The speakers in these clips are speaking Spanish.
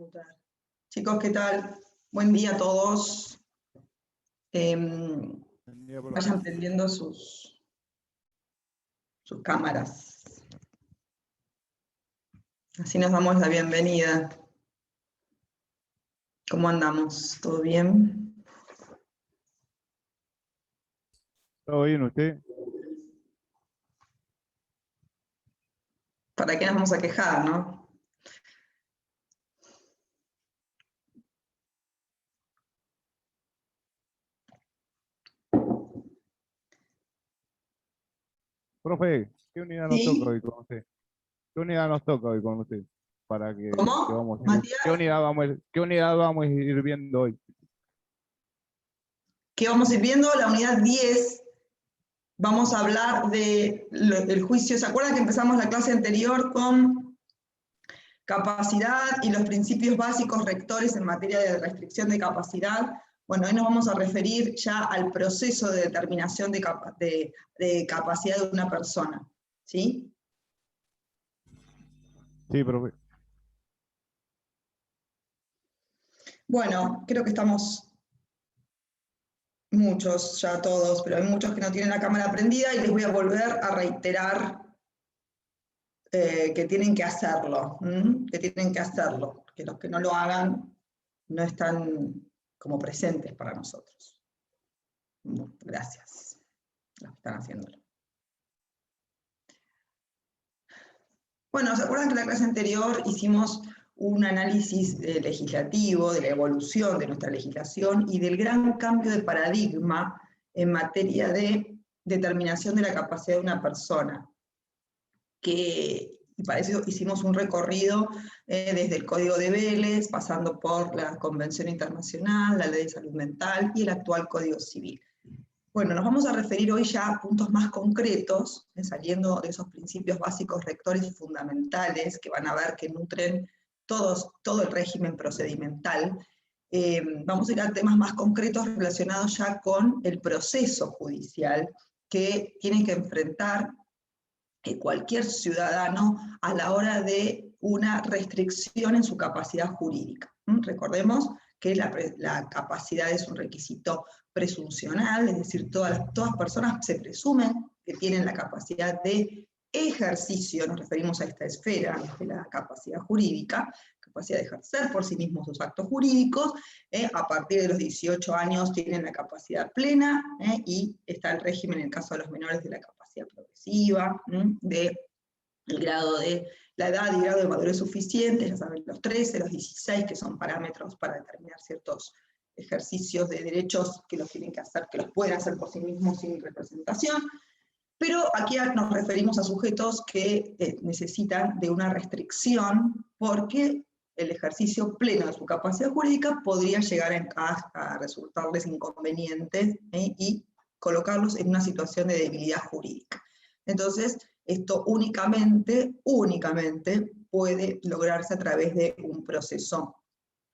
mutar. Chicos, ¿qué tal? Buen día a todos. Vayan prendiendo sus cámaras. Así nos damos la bienvenida. ¿Cómo andamos? ¿Todo bien? ¿Todo bien usted? ¿Para qué nos vamos a quejar, no? Profe, ¿qué unidad nos toca hoy con usted? ¿Qué unidad nos toca hoy con usted? Para que ¿Cómo? vamos a ir, Matías, ¿qué unidad vamos a ir viendo hoy? ¿qué vamos a ir viendo? La unidad 10. Vamos a hablar del juicio. ¿Se acuerdan que empezamos la clase anterior con capacidad y los principios básicos rectores en materia de restricción de capacidad? Bueno, hoy nos vamos a referir ya al proceso de determinación de capacidad de una persona. ¿Sí? Sí, profe. Bueno, creo que estamos muchos, ya todos, pero hay muchos que no tienen la cámara prendida y les voy a volver a reiterar que tienen que hacerlo, que tienen que hacerlo, que los que no lo hagan no están como presentes para nosotros. Bueno, gracias, los que están haciéndolo. Bueno, ¿se acuerdan que en la clase anterior hicimos un análisis legislativo de la evolución de nuestra legislación y del gran cambio de paradigma en materia de determinación de la capacidad de una persona? Y para eso hicimos un recorrido desde el Código de Vélez, pasando por la Convención Internacional, la Ley de Salud Mental y el actual Código Civil. Bueno, nos vamos a referir hoy ya a puntos más concretos, saliendo de esos principios básicos rectores fundamentales que van a ver que nutren todo el régimen procedimental. Vamos a ir a temas más concretos relacionados ya con el proceso judicial que tiene que enfrentar cualquier ciudadano a la hora de una restricción en su capacidad jurídica. Recordemos que la capacidad es un requisito presuncional, es decir, todas personas se presumen que tienen la capacidad de ejercicio, nos referimos a esta esfera de la capacidad jurídica, capacidad de ejercer por sí mismos sus actos jurídicos. A partir de los 18 años tienen la capacidad plena, y está el régimen en el caso de los menores de la capacidad progresiva, de el grado de la edad y grado de madurez suficiente, ya saben, los 13, los 16, que son parámetros para determinar ciertos ejercicios de derechos que los tienen que hacer, que los pueden hacer por sí mismos sin representación. Pero aquí nos referimos a sujetos que necesitan de una restricción porque el ejercicio pleno de su capacidad jurídica podría llegar a resultarles inconveniente y colocarlos en una situación de debilidad jurídica. Entonces, esto únicamente puede lograrse a través de un proceso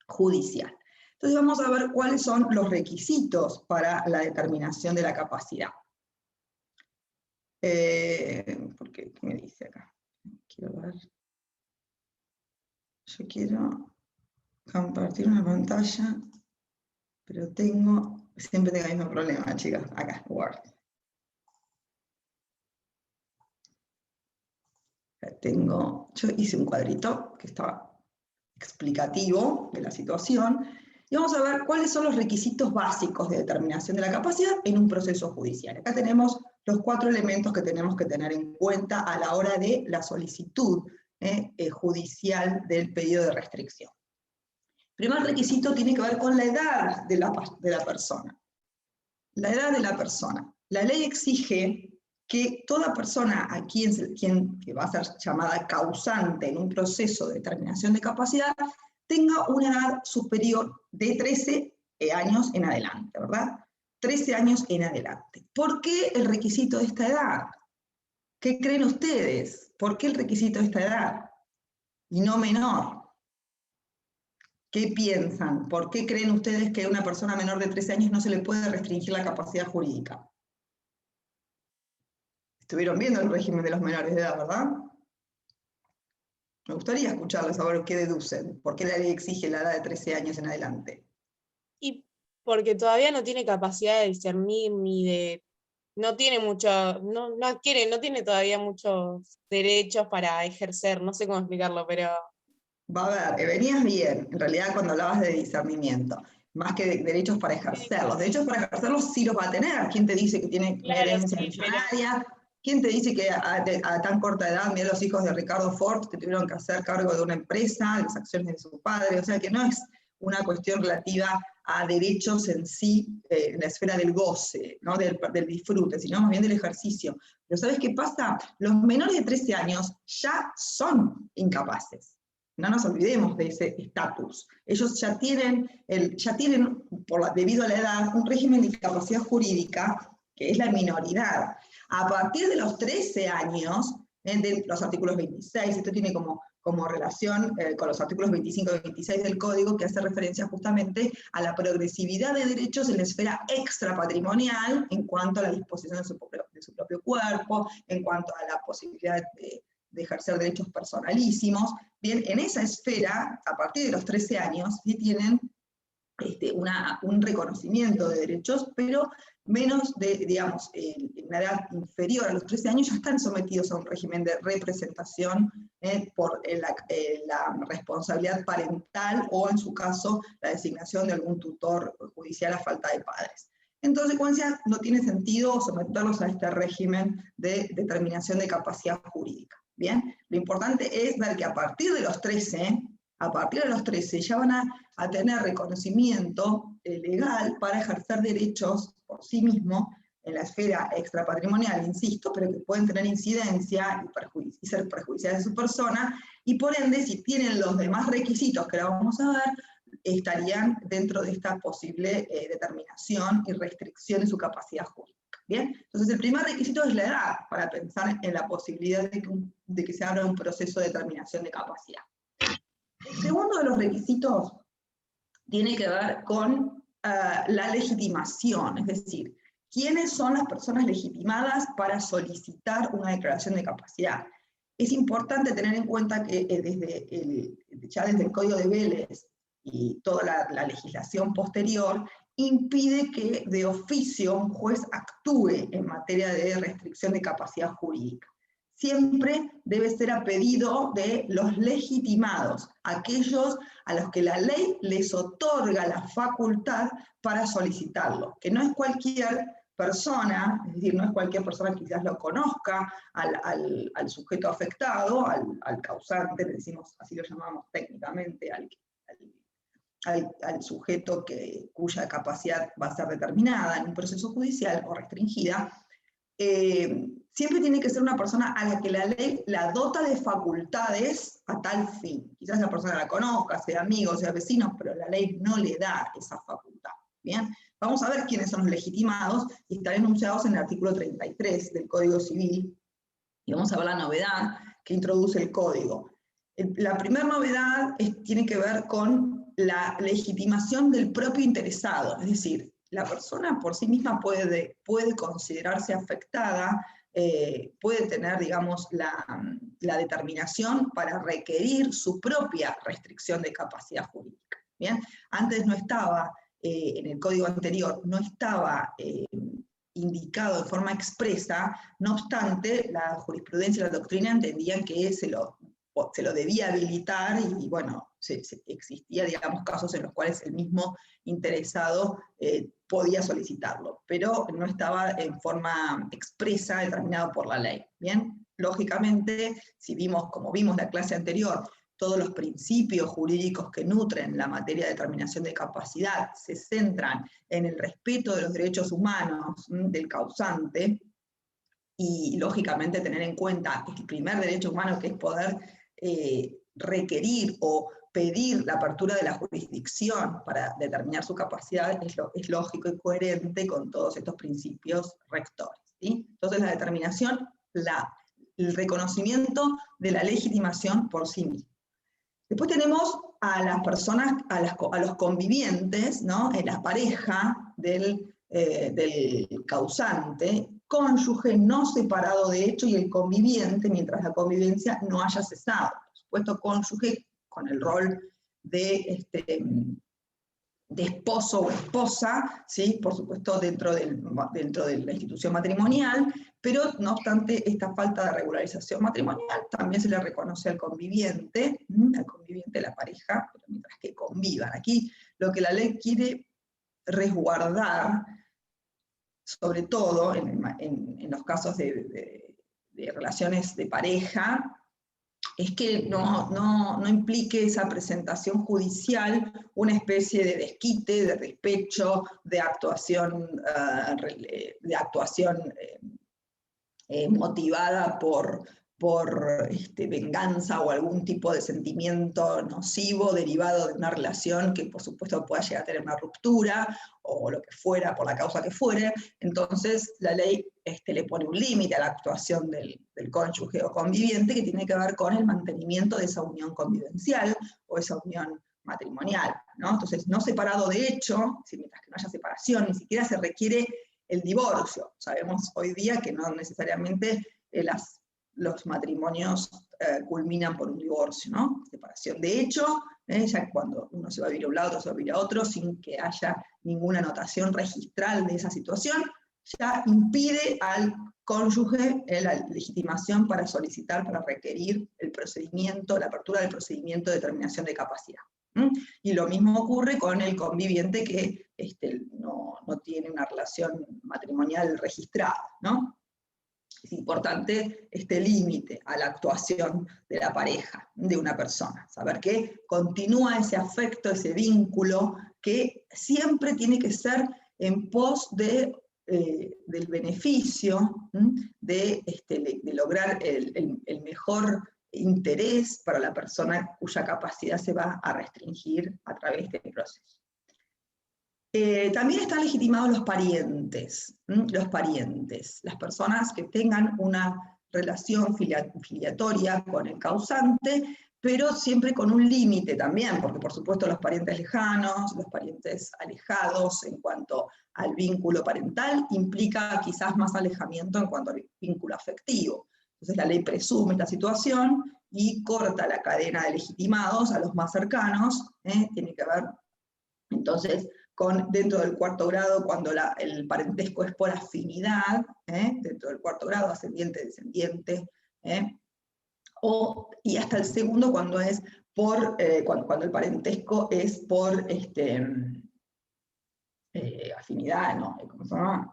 judicial. Entonces vamos a ver cuáles son los requisitos para la determinación de la capacidad. Porque, ¿qué me dice acá? Quiero ver. Yo quiero compartir una pantalla, pero siempre tengo el mismo problema, chicas. Acá, Word. Yo hice un cuadrito que estaba explicativo de la situación, y vamos a ver cuáles son los requisitos básicos de determinación de la capacidad en un proceso judicial. Acá tenemos los 4 elementos que tenemos que tener en cuenta a la hora de la solicitud judicial del pedido de restricción. El primer requisito tiene que ver con la edad de la persona. La edad de la persona. La ley exige que toda persona que va a ser llamada causante en un proceso de determinación de capacidad tenga una edad superior de 13 años en adelante, ¿verdad? 13 años en adelante. ¿Por qué el requisito de esta edad? ¿Qué creen ustedes? ¿Por qué el requisito de esta edad? Y no menor. ¿Qué piensan? ¿Por qué creen ustedes que a una persona menor de 13 años no se le puede restringir la capacidad jurídica? Estuvieron viendo el régimen de los menores de edad, ¿verdad? Me gustaría escucharles a ver qué deducen, por qué la ley exige la edad de 13 años en adelante. Y porque todavía no tiene capacidad de discernir ni de... No tiene mucho, no tiene todavía muchos derechos para ejercer, no sé cómo explicarlo, pero... Va a ver, venías bien, en realidad cuando hablabas de discernimiento, más que de derechos para ejercerlos. Derechos para ejercerlos sí los va a tener. ¿Quién te dice que tiene una herencia millonaria? ¿Quién te dice que a tan corta edad, mira los hijos de Ricardo Ford, que tuvieron que hacer cargo de una empresa, de las acciones de su padre? O sea que no es una cuestión relativa a derechos en sí, en la esfera del goce, ¿no? del disfrute, sino más bien del ejercicio. Pero ¿sabes qué pasa? Los menores de 13 años ya son incapaces. No nos olvidemos de ese estatus. Ellos ya tienen, debido a la edad, un régimen de discapacidad jurídica que es la minoridad. A partir de los 13 años, de los artículos 26, esto tiene como relación con los artículos 25 y 26 del Código, que hace referencia justamente a la progresividad de derechos en la esfera extrapatrimonial en cuanto a la disposición de su propio cuerpo, en cuanto a la posibilidad de ejercer derechos personalísimos. Bien, en esa esfera, a partir de los 13 años, sí tienen un reconocimiento de derechos, pero menos de, digamos, en una edad inferior a los 13 años ya están sometidos a un régimen de representación por la responsabilidad parental o, en su caso, la designación de algún tutor judicial a falta de padres. En consecuencia, no tiene sentido someterlos a este régimen de determinación de capacidad jurídica. Bien, lo importante es ver que a partir de los 13 ya van a tener reconocimiento legal para ejercer derechos por sí mismos en la esfera extrapatrimonial, insisto, pero que pueden tener incidencia y ser perjudiciales de su persona, y por ende, si tienen los demás requisitos que ahora vamos a ver, estarían dentro de esta posible determinación y restricción de su capacidad jurídica. ¿Bien? Entonces el primer requisito es la edad, para pensar en la posibilidad de que se abra un proceso de determinación de capacidad. El segundo de los requisitos tiene que ver con la legitimación, es decir, ¿quiénes son las personas legitimadas para solicitar una declaración de capacidad? Es importante tener en cuenta que ya desde el Código de Vélez y toda la legislación posterior, impide que de oficio un juez actúe en materia de restricción de capacidad jurídica. Siempre debe ser a pedido de los legitimados, aquellos a los que la ley les otorga la facultad para solicitarlo, que no es cualquier persona, es decir, no es cualquier persona que quizás lo conozca al sujeto afectado, al causante, le decimos, así lo llamamos técnicamente, al sujeto cuya capacidad va a ser determinada en un proceso judicial o restringida. Siempre tiene que ser una persona a la que la ley la dota de facultades a tal fin. Quizás la persona la conozca, sea amigo, sea vecino, pero la ley no le da esa facultad. Bien, vamos a ver quiénes son los legitimados, y están enunciados en el artículo 33 del Código Civil, y vamos a ver la novedad que introduce el Código. La primera novedad tiene que ver con la legitimación del propio interesado, es decir, la persona por sí misma puede considerarse afectada, puede tener, digamos, la determinación para requerir su propia restricción de capacidad jurídica. ¿Bien? Antes no estaba, en el código anterior, no estaba indicado de forma expresa, no obstante, la jurisprudencia y la doctrina entendían que se lo debía habilitar, y bueno, existía, digamos, casos en los cuales el mismo interesado podía solicitarlo, pero no estaba en forma expresa determinado por la ley. Bien, lógicamente, como vimos en la clase anterior, todos los principios jurídicos que nutren la materia de determinación de capacidad se centran en el respeto de los derechos humanos del causante, y lógicamente tener en cuenta el primer derecho humano, que es poder requerir o pedir la apertura de la jurisdicción para determinar su capacidad, es lógico y coherente con todos estos principios rectores, ¿sí? Entonces la determinación, el reconocimiento de la legitimación por sí mismo. Después tenemos a las personas, a los convivientes, ¿no? En la pareja del causante, cónyuge no separado de hecho, y el conviviente mientras la convivencia no haya cesado, por supuesto cónyuge con el rol de esposo o esposa, ¿sí? Por supuesto dentro de la institución matrimonial, pero no obstante esta falta de regularización matrimonial también se le reconoce al conviviente de la pareja, pero mientras que convivan. Aquí lo que la ley quiere resguardar, sobre todo en los casos de relaciones de pareja, es que no implique esa presentación judicial una especie de desquite, de despecho, de actuación motivada por venganza o algún tipo de sentimiento nocivo derivado de una relación que por supuesto pueda llegar a tener una ruptura o lo que fuera, por la causa que fuere. Entonces la ley le pone un límite a la actuación del cónyuge o conviviente que tiene que ver con el mantenimiento de esa unión convivencial o esa unión matrimonial, ¿no? Entonces, no separado de hecho, mientras que no haya separación, ni siquiera se requiere el divorcio. Sabemos hoy día que no necesariamente los matrimonios culminan por un divorcio, ¿no? Separación de hecho, ya cuando uno se va a vivir a un lado, otro se va a vivir a otro, sin que haya ninguna anotación registral de esa situación, ya impide al cónyuge la legitimación para solicitar, para requerir el procedimiento, la apertura del procedimiento de determinación de capacidad. Y lo mismo ocurre con el conviviente que no tiene una relación matrimonial registrada, ¿no? Es importante este límite a la actuación de la pareja, de una persona. Saber que continúa ese afecto, ese vínculo, que siempre tiene que ser en pos del beneficio, de lograr el mejor interés para la persona cuya capacidad se va a restringir a través del proceso. También están legitimados los parientes, las personas que tengan una relación filiatoria con el causante, pero siempre con un límite también, porque por supuesto los parientes lejanos, los parientes alejados en cuanto al vínculo parental, implica quizás más alejamiento en cuanto al vínculo afectivo. Entonces la ley presume esta situación y corta la cadena de legitimados a los más cercanos, tiene que ver entonces dentro del cuarto grado, cuando el parentesco es por afinidad, dentro del cuarto grado, ascendiente, descendiente, y hasta el segundo cuando es cuando el parentesco es por afinidad, ¿no? ¿Cómo se llama?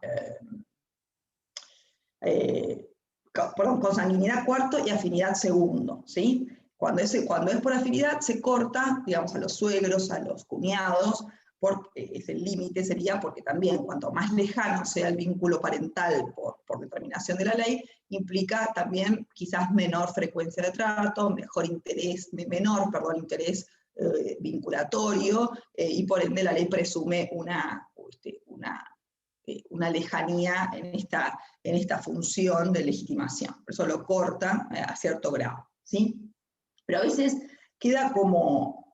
Perdón, consanguinidad cuarto y afinidad segundo, ¿sí? Cuando es por afinidad se corta, digamos, a los suegros, a los cuñados, ese límite sería porque también cuanto más lejano sea el vínculo parental por determinación de la ley, implica también quizás menor frecuencia de trato, menor interés vinculatorio, y por ende la ley presume una lejanía en esta función de legitimación. Por eso lo corta a cierto grado, ¿sí? Pero a veces queda como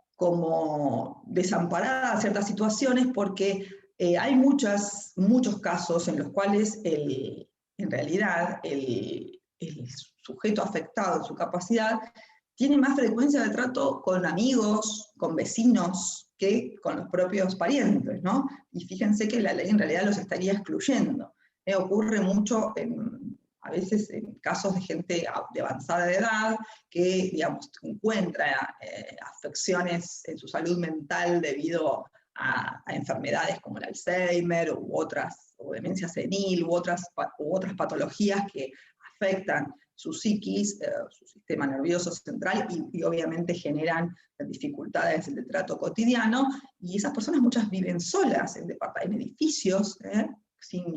desamparada ciertas situaciones porque hay muchos casos en los cuales en realidad el sujeto afectado en su capacidad tiene más frecuencia de trato con amigos, con vecinos, que con los propios parientes, ¿no? Y fíjense que la ley en realidad los estaría excluyendo. Ocurre mucho a veces en casos de gente de avanzada edad que, digamos, encuentra afecciones en su salud mental debido a enfermedades como el Alzheimer o demencia senil u otras patologías que afectan su psiquis, su sistema nervioso central y obviamente generan dificultades de trato cotidiano, y esas personas muchas viven solas en edificios,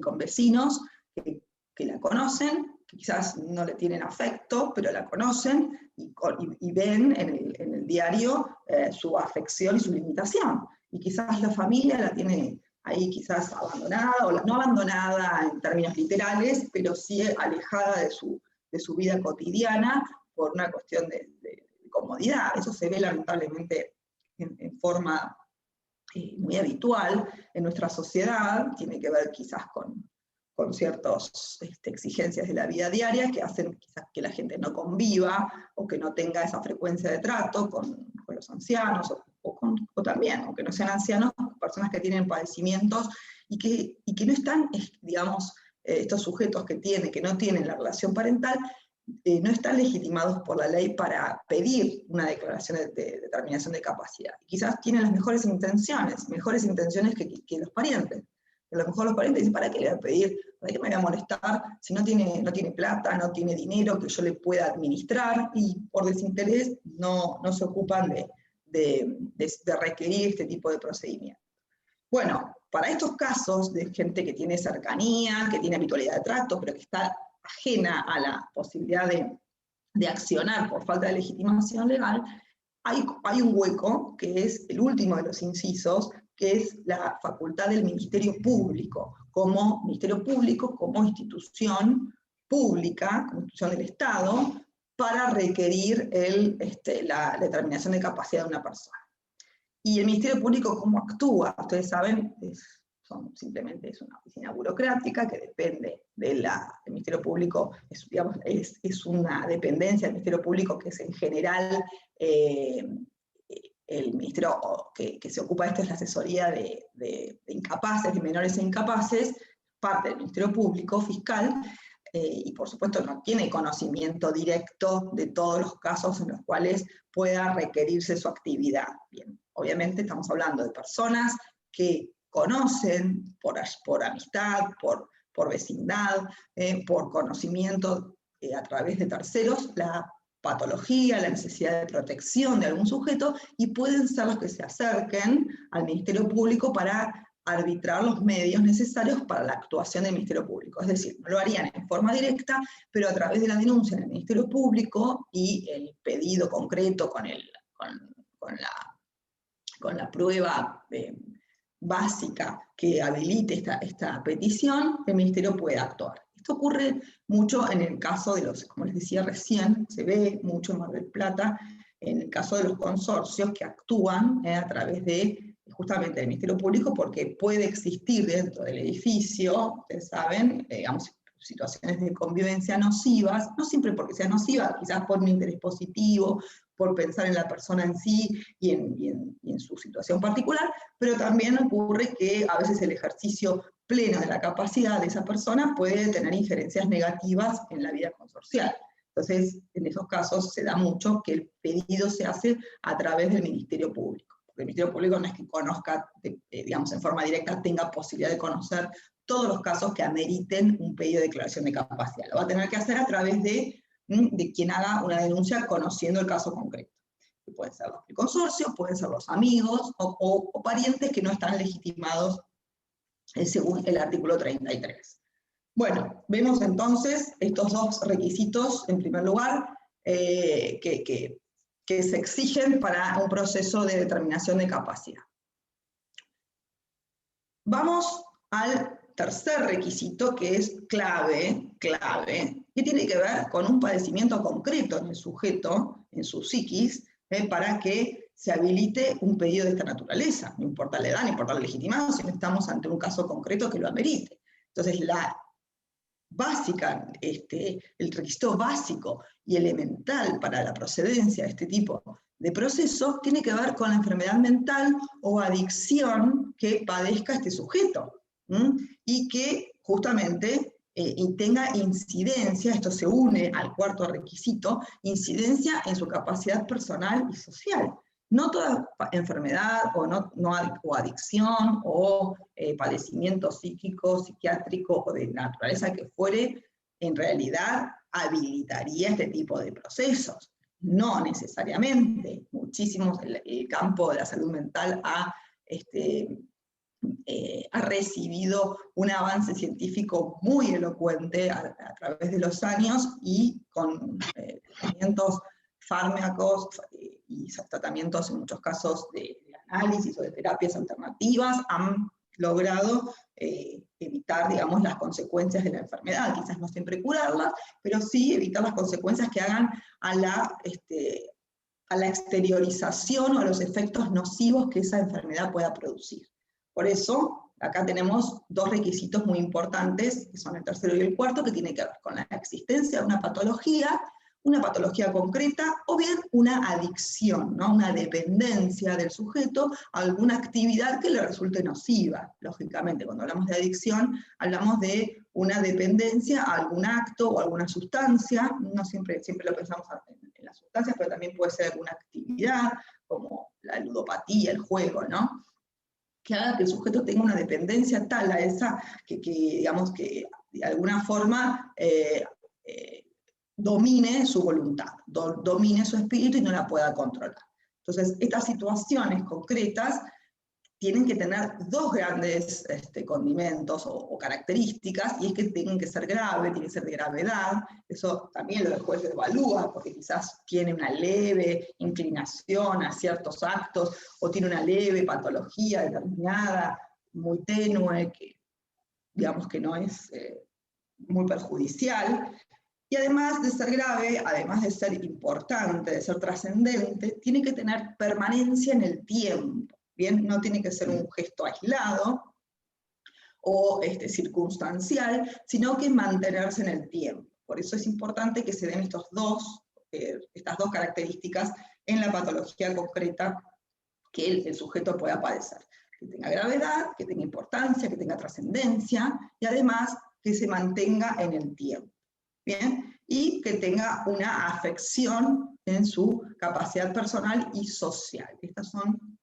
con vecinos que la conocen, que quizás no le tienen afecto, pero la conocen y ven en el diario su afección y su limitación. Y quizás la familia la tiene ahí quizás abandonada, o no abandonada en términos literales, pero sí alejada de su vida cotidiana por una cuestión de comodidad. Eso se ve lamentablemente en forma muy habitual en nuestra sociedad, tiene que ver quizás con con ciertas exigencias de la vida diaria que hacen quizás que la gente no conviva o que no tenga esa frecuencia de trato con los ancianos o también, aunque no sean ancianos, personas que tienen padecimientos y que no están, digamos, estos sujetos que no tienen la relación parental, no están legitimados por la ley para pedir una declaración de determinación de capacidad. Quizás tienen las mejores intenciones que los parientes. A lo mejor los parientes dicen, ¿para qué le voy a pedir? ¿Para qué me voy a molestar si no tiene plata, no tiene dinero que yo le pueda administrar? Y por desinterés no se ocupan de requerir este tipo de procedimiento. Bueno, para estos casos de gente que tiene cercanía, que tiene habitualidad de trato, pero que está ajena a la posibilidad de accionar por falta de legitimación legal, hay un hueco, que es el último de los incisos, que es la facultad del Ministerio Público, como institución pública, como institución del Estado, para requerir la determinación de capacidad de una persona. Y el Ministerio Público, ¿cómo actúa? Ustedes saben, simplemente es una oficina burocrática que depende del Ministerio Público, es una dependencia del Ministerio Público que es en general el ministerio que se ocupa de esto es la asesoría de incapaces, de menores e incapaces, parte del Ministerio Público Fiscal, y por supuesto no tiene conocimiento directo de todos los casos en los cuales pueda requerirse su actividad. Bien, obviamente estamos hablando de personas que conocen por amistad, por vecindad, por conocimiento a través de terceros, la patología, la necesidad de protección de algún sujeto, y pueden ser los que se acerquen al Ministerio Público para arbitrar los medios necesarios para la actuación del Ministerio Público. Es decir, no lo harían en forma directa, pero a través de la denuncia en el Ministerio Público y el pedido concreto con la prueba básica que habilite esta petición, el Ministerio puede actuar. Esto ocurre mucho en el caso de como les decía recién, se ve mucho en Mar del Plata, en el caso de los consorcios que actúan a través de justamente del Ministerio Público, porque puede existir dentro del edificio, ustedes saben, digamos, situaciones de convivencia nocivas, no siempre porque sean nocivas, quizás por un interés positivo, por pensar en la persona en sí y en su situación particular, pero también ocurre que a veces el ejercicio pleno de la capacidad de esa persona puede tener injerencias negativas en la vida consorcial. Entonces, en esos casos se da mucho que el pedido se hace a través del Ministerio Público. Porque el Ministerio Público no es que conozca, digamos, en forma directa, tenga posibilidad de conocer todos los casos que ameriten un pedido de declaración de capacidad. Lo va a tener que hacer a través de quien haga una denuncia conociendo el caso concreto. Pueden ser los del consorcio, pueden ser los amigos o parientes que no están legitimados según el artículo 33. Bueno, vemos entonces estos dos requisitos, en primer lugar, que se exigen para un proceso de determinación de capacidad. Vamos al tercer requisito, que es clave, que tiene que ver con un padecimiento concreto en el sujeto, en su psiquis, para que se habilite un pedido de esta naturaleza. No importa la edad, no importa la legitimación, sino estamos ante un caso concreto que lo amerite. Entonces, el requisito básico y elemental para la procedencia de este tipo de procesos tiene que ver con la enfermedad mental o adicción que padezca este sujeto, y que justamente tenga incidencia, esto se une al cuarto requisito, incidencia en su capacidad personal y social. No toda enfermedad o adicción o padecimiento psíquico, psiquiátrico o de naturaleza que fuere, en realidad habilitaría este tipo de procesos. No necesariamente. Muchísimos, el campo de la salud mental ha recibido un avance científico muy elocuente a través de los años y con tratamientos, fármacos y tratamientos en muchos casos de análisis o de terapias alternativas han logrado evitar, digamos, las consecuencias de la enfermedad, quizás no siempre curarlas, pero sí evitar las consecuencias que hagan a la exteriorización o a los efectos nocivos que esa enfermedad pueda producir. Por eso, acá tenemos dos requisitos muy importantes, que son el tercero y el cuarto, que tienen que ver con la existencia de una patología concreta, o bien una adicción, ¿no? Una dependencia del sujeto a alguna actividad que le resulte nociva. Lógicamente, cuando hablamos de adicción, hablamos de una dependencia a algún acto o alguna sustancia, no siempre lo pensamos en las sustancias, pero también puede ser alguna actividad, como la ludopatía, el juego, ¿no? Que haga que el sujeto tenga una dependencia tal a esa, digamos, que de alguna forma domine su voluntad, domine su espíritu y no la pueda controlar. Entonces, estas situaciones concretas tienen que tener dos grandes condimentos o características, y es que tienen que ser graves, tienen que ser de gravedad. Eso también lo el juez evalúa, porque quizás tiene una leve inclinación a ciertos actos, o tiene una leve patología determinada, muy tenue, que digamos que no es muy perjudicial. Y además de ser grave, además de ser importante, de ser trascendente, tiene que tener permanencia en el tiempo. Bien, no tiene que ser un gesto aislado o circunstancial, sino que mantenerse en el tiempo. Por eso es importante que se den estas dos características en la patología concreta que el sujeto pueda padecer. Que tenga gravedad, que tenga importancia, que tenga trascendencia, y además que se mantenga en el tiempo. Bien, y que tenga una afección en su capacidad personal y social. Estos son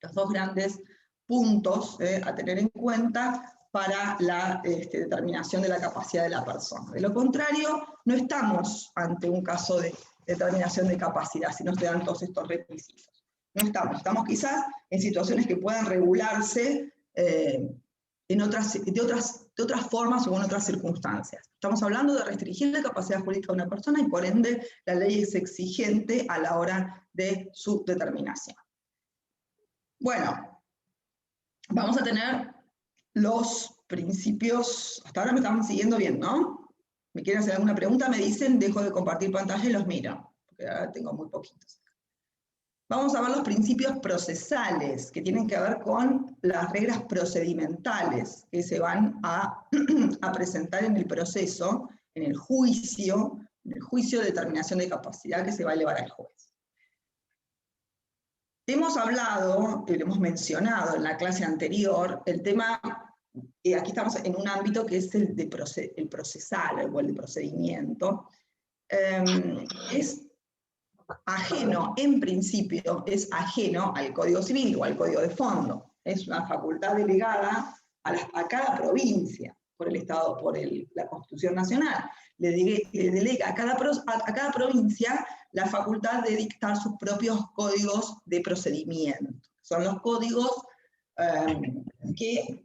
los dos grandes puntos a tener en cuenta para la determinación de la capacidad de la persona. De lo contrario, no estamos ante un caso de determinación de capacidad, si no se dan todos estos requisitos. No estamos quizás en situaciones que puedan regularse de otras formas o en otras circunstancias. Estamos hablando de restringir la capacidad jurídica de una persona, y por ende la ley es exigente a la hora de su determinación. Bueno, vamos a tener los principios. Hasta ahora me están siguiendo bien, ¿no? ¿Me quieren hacer alguna pregunta? Me dicen, dejo de compartir pantalla y los miro, porque ahora tengo muy poquitos. Vamos a ver los principios procesales, que tienen que ver con las reglas procedimentales que se van a presentar en el proceso, en el juicio de determinación de capacidad que se va a elevar al juez. Hemos hablado, lo hemos mencionado en la clase anterior, el tema, aquí estamos en un ámbito que es el procesal, o el de procedimiento. Es ajeno, en principio, es ajeno al Código Civil o al Código de Fondo. Es una facultad delegada a cada provincia por el Estado, por la Constitución Nacional. Le delega a cada provincia la facultad de dictar sus propios códigos de procedimiento. Son los códigos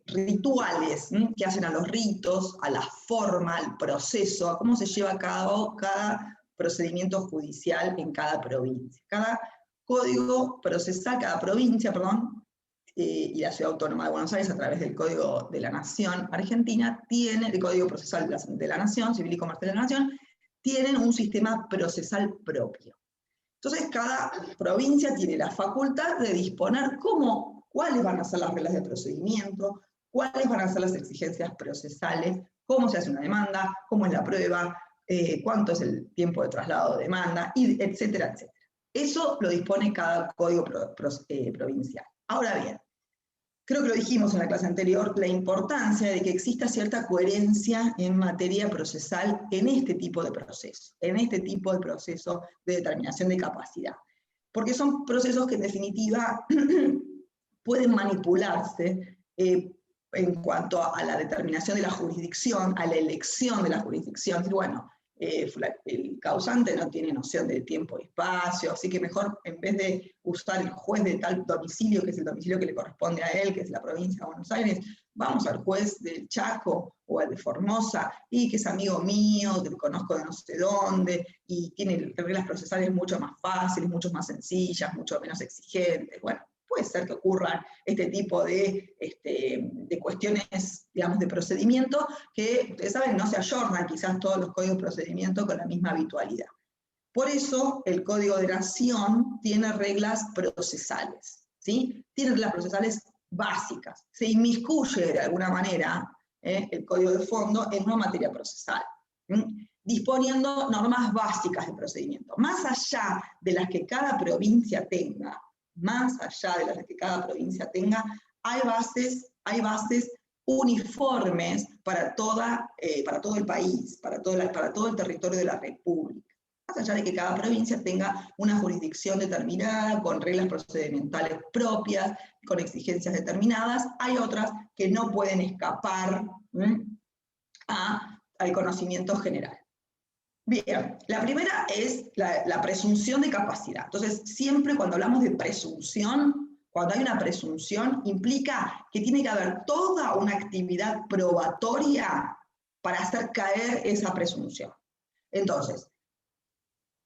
rituales, que hacen a los ritos, a la forma, al proceso, a cómo se lleva a cabo cada procedimiento judicial en cada provincia. Cada código procesal, cada provincia, y la Ciudad Autónoma de Buenos Aires, a través del Código de la Nación Argentina, tiene el Código Procesal de la Nación, Civil y Comercial de la Nación, tienen un sistema procesal propio. Entonces, cada provincia tiene la facultad de disponer cuáles van a ser las reglas de procedimiento, cuáles van a ser las exigencias procesales, cómo se hace una demanda, cómo es la prueba, cuánto es el tiempo de traslado de demanda, etcétera, etcétera. Eso lo dispone cada código provincial. Ahora bien, creo que lo dijimos en la clase anterior, la importancia de que exista cierta coherencia en materia procesal en este tipo de proceso, de determinación de capacidad. Porque son procesos que en definitiva pueden manipularse en cuanto a la determinación de la jurisdicción, a la elección de la jurisdicción. Bueno, el causante no tiene noción de tiempo y espacio, así que mejor, en vez de usar el juez de tal domicilio, que es el domicilio que le corresponde a él, que es la provincia de Buenos Aires, vamos al juez del Chaco o al de Formosa, y que es amigo mío, que lo conozco de no sé dónde, y tiene reglas procesales mucho más fáciles, mucho más sencillas, mucho menos exigentes. Bueno, puede ser que ocurran este tipo de cuestiones, digamos, de procedimiento, que, ustedes saben, no se ayornan quizás todos los códigos de procedimiento con la misma habitualidad. Por eso, el Código de Nación tiene reglas procesales, ¿sí? Tiene reglas procesales básicas. Se inmiscuye de alguna manera el código de fondo en una materia procesal, disponiendo normas básicas de procedimiento. Más allá de las que cada provincia tenga, hay bases uniformes para todo el país, para todo el territorio de la República. Más allá de que cada provincia tenga una jurisdicción determinada, con reglas procedimentales propias, con exigencias determinadas, hay otras que no pueden escapar al conocimiento general. Bien, la primera es la presunción de capacidad. Entonces, siempre cuando hablamos de presunción, cuando hay una presunción, implica que tiene que haber toda una actividad probatoria para hacer caer esa presunción. Entonces,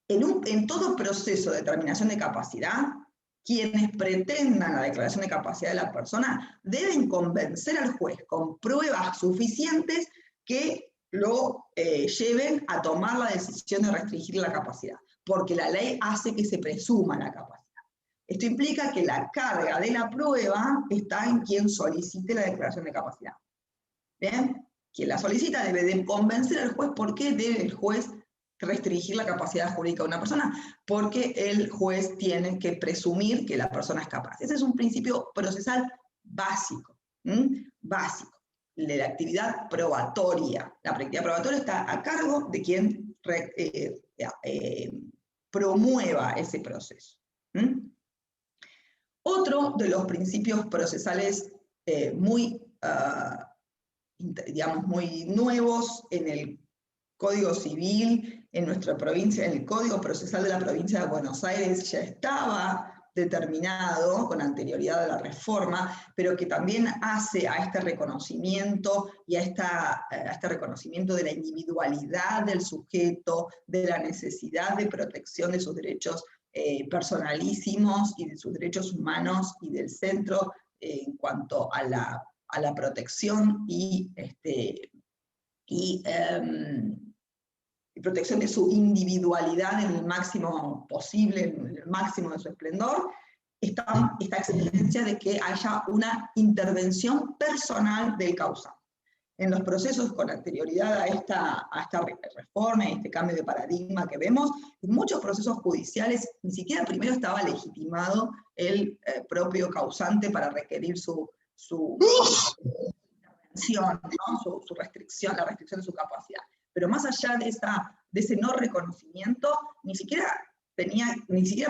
en todo proceso de determinación de capacidad, quienes pretendan la declaración de capacidad de la persona deben convencer al juez con pruebas suficientes que lo lleven a tomar la decisión de restringir la capacidad, porque la ley hace que se presuma la capacidad. Esto implica que la carga de la prueba está en quien solicite la declaración de capacidad. ¿Bien? Quien la solicita debe de convencer al juez. ¿Por qué debe el juez restringir la capacidad jurídica de una persona? Porque el juez tiene que presumir que la persona es capaz. Ese es un principio procesal básico, básico, de la actividad probatoria. La actividad probatoria está a cargo de quien promueva ese proceso. Otro de los principios procesales muy nuevos en el Código Civil, en nuestra provincia, en el Código Procesal de la Provincia de Buenos Aires, ya estaba determinado con anterioridad a la reforma, pero que también hace a este reconocimiento y a este reconocimiento de la individualidad del sujeto, de la necesidad de protección de sus derechos personalísimos y de sus derechos humanos y del centro en cuanto a la protección y protección de su individualidad en el máximo posible, en el máximo de su esplendor, esta exigencia de que haya una intervención personal del causante. En los procesos con anterioridad a esta reforma, este cambio de paradigma que vemos, en muchos procesos judiciales ni siquiera primero estaba legitimado el propio causante para requerir su intervención, ¿no? su restricción, la restricción de su capacidad. Pero más allá de ese no reconocimiento, ni siquiera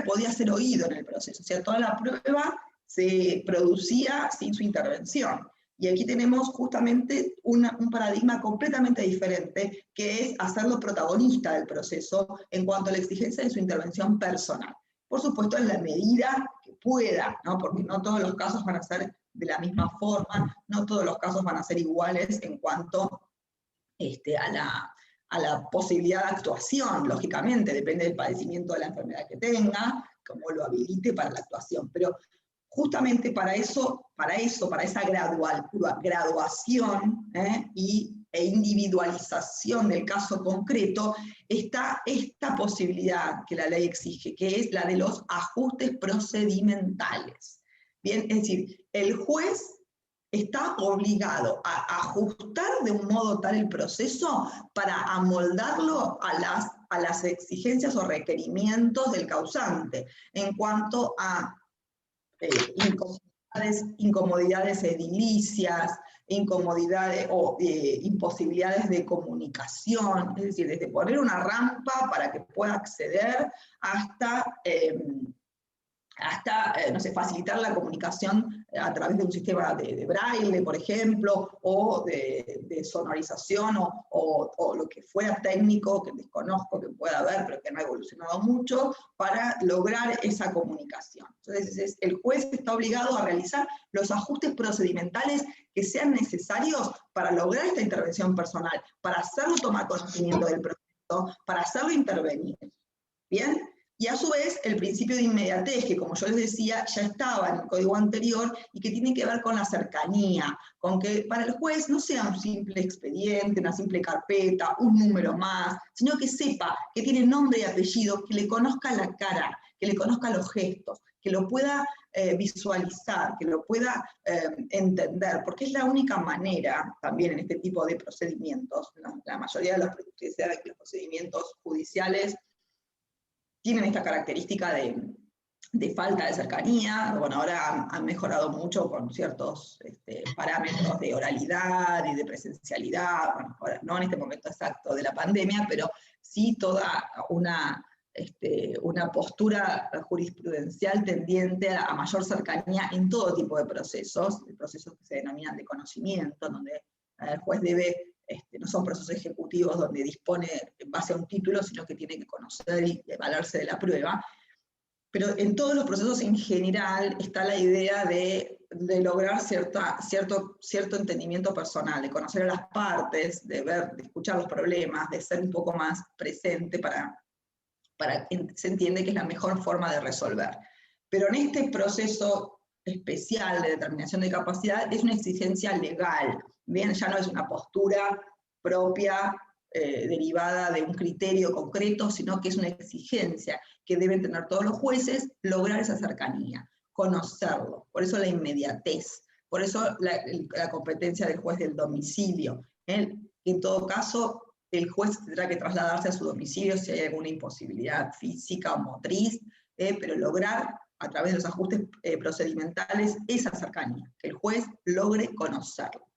podía ser oído en el proceso. O sea, toda la prueba se producía sin su intervención. Y aquí tenemos justamente un paradigma completamente diferente, que es hacerlo protagonista del proceso en cuanto a la exigencia de su intervención personal. Por supuesto, en la medida que pueda, ¿no? Porque no todos los casos van a ser de la misma forma, no todos los casos van a ser iguales en cuanto a la posibilidad de actuación. Lógicamente, depende del padecimiento de la enfermedad que tenga, cómo lo habilite para la actuación. Pero justamente para esa graduación e individualización del caso concreto, está esta posibilidad que la ley exige, que es la de los ajustes procedimentales. Bien, es decir, el juez está obligado a ajustar de un modo tal el proceso para amoldarlo a las exigencias o requerimientos del causante, en cuanto a incomodidades edilicias, incomodidades o imposibilidades de comunicación, es decir, desde poner una rampa para que pueda acceder hasta no sé, facilitar la comunicación a través de un sistema de braille, por ejemplo, o de sonorización, o lo que fuera técnico, que desconozco que pueda haber, pero que no ha evolucionado mucho, para lograr esa comunicación. Entonces, el juez está obligado a realizar los ajustes procedimentales que sean necesarios para lograr esta intervención personal, para hacerlo tomar conocimiento del proceso, para hacerlo intervenir. ¿Bien? Y a su vez, el principio de inmediatez, que como yo les decía, ya estaba en el código anterior y que tiene que ver con la cercanía, con que para el juez no sea un simple expediente, una simple carpeta, un número más, sino que sepa que tiene nombre y apellido, que le conozca la cara, que le conozca los gestos, que lo pueda visualizar, que lo pueda entender, porque es la única manera, también en este tipo de procedimientos, la mayoría de los procedimientos judiciales tienen esta característica de falta de cercanía. Bueno, ahora han mejorado mucho con ciertos parámetros de oralidad y de presencialidad, bueno, ahora no en este momento exacto de la pandemia, pero sí toda una postura jurisprudencial tendiente a mayor cercanía en todo tipo de procesos que se denominan de conocimiento, donde el juez debe, no son procesos ejecutivos donde dispone en base a un título, sino que tiene que conocer y valerse de la prueba. Pero en todos los procesos en general está la idea de lograr cierto entendimiento personal, de conocer a las partes, de escuchar los problemas, de ser un poco más presente para que se entiende que es la mejor forma de resolver. Pero en este proceso especial de determinación de capacidad es una exigencia legal, bien, ya no es una postura propia derivada de un criterio concreto, sino que es una exigencia que deben tener todos los jueces, lograr esa cercanía, conocerlo, por eso la inmediatez, por eso la competencia del juez del domicilio. En todo caso, el juez tendrá que trasladarse a su domicilio si hay alguna imposibilidad física o motriz, pero lograr a través de los ajustes procedimentales esa cercanía, que el juez logre conocerlo.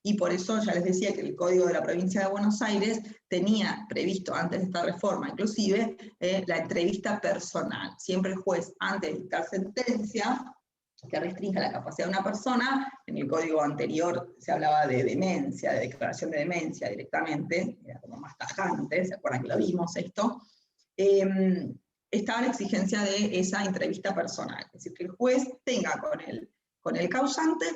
Y por eso ya les decía que el Código de la Provincia de Buenos Aires tenía previsto, antes de esta reforma inclusive, la entrevista personal. Siempre el juez, antes de dictar sentencia, que restrinja la capacidad de una persona, en el código anterior se hablaba de demencia, de declaración de demencia directamente, era como más tajante, ¿se acuerdan que lo vimos esto? Estaba la exigencia de esa entrevista personal, es decir, que el juez tenga con el causante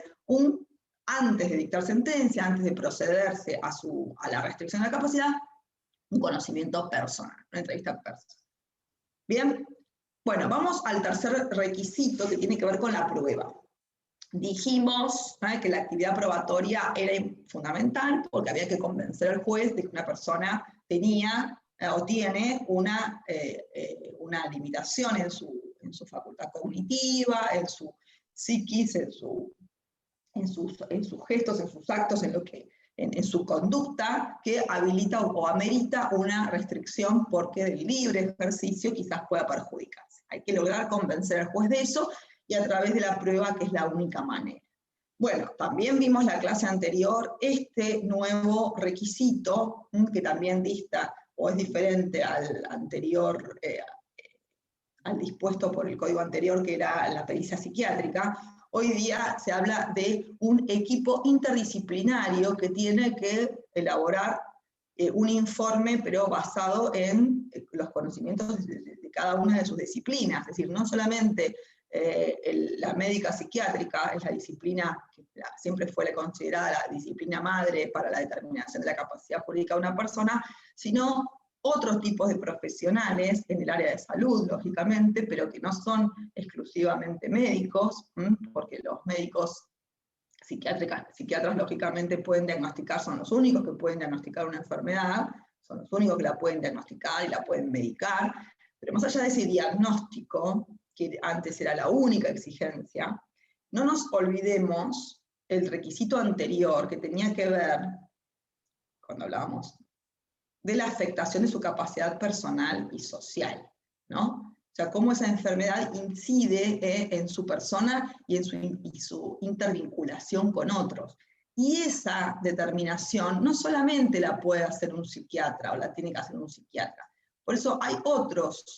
antes de dictar sentencia, antes de procederse a la restricción de la capacidad, un conocimiento personal, una entrevista personal. Bien, bueno, vamos al tercer requisito que tiene que ver con la prueba. Dijimos que la actividad probatoria era fundamental porque había que convencer al juez de que una persona tenía o tiene una limitación en su facultad cognitiva, en su psiquis, en sus gestos, en sus actos, en su conducta, que habilita o amerita una restricción porque del libre ejercicio quizás pueda perjudicarse. Hay que lograr convencer al juez de eso y a través de la prueba, que es la única manera. Bueno, también vimos la clase anterior este nuevo requisito, que también dista o es diferente al anterior, al dispuesto por el código anterior, que era la pericia psiquiátrica. Hoy día se habla de un equipo interdisciplinario que tiene que elaborar un informe, pero basado en los conocimientos de cada una de sus disciplinas. Es decir, no solamente la médica psiquiátrica es la disciplina que siempre fue considerada la disciplina madre para la determinación de la capacidad jurídica de una persona, sino otros tipos de profesionales en el área de salud, lógicamente, pero que no son exclusivamente médicos, porque los médicos psiquiatras lógicamente pueden diagnosticar, son los únicos que pueden diagnosticar una enfermedad, son los únicos que la pueden diagnosticar y la pueden medicar, pero más allá de ese diagnóstico, que antes era la única exigencia, no nos olvidemos el requisito anterior que tenía que ver, cuando hablábamos de la afectación de su capacidad personal y social, ¿no? O sea, cómo esa enfermedad incide en su persona y en su intervinculación con otros. Y esa determinación no solamente la puede hacer un psiquiatra o la tiene que hacer un psiquiatra. Por eso hay otros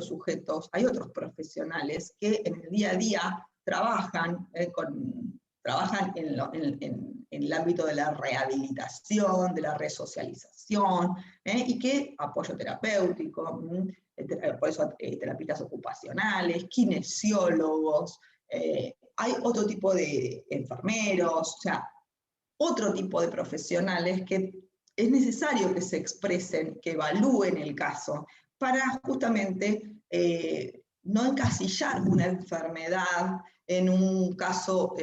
sujetos, hay otros profesionales que en el día a día trabajan en el ámbito de la rehabilitación, de la resocialización, y que apoyo terapéutico, por eso terapistas ocupacionales, kinesiólogos, hay otro tipo de enfermeros, o sea, otro tipo de profesionales que es necesario que se expresen, que evalúen el caso, para justamente no encasillar una enfermedad en un caso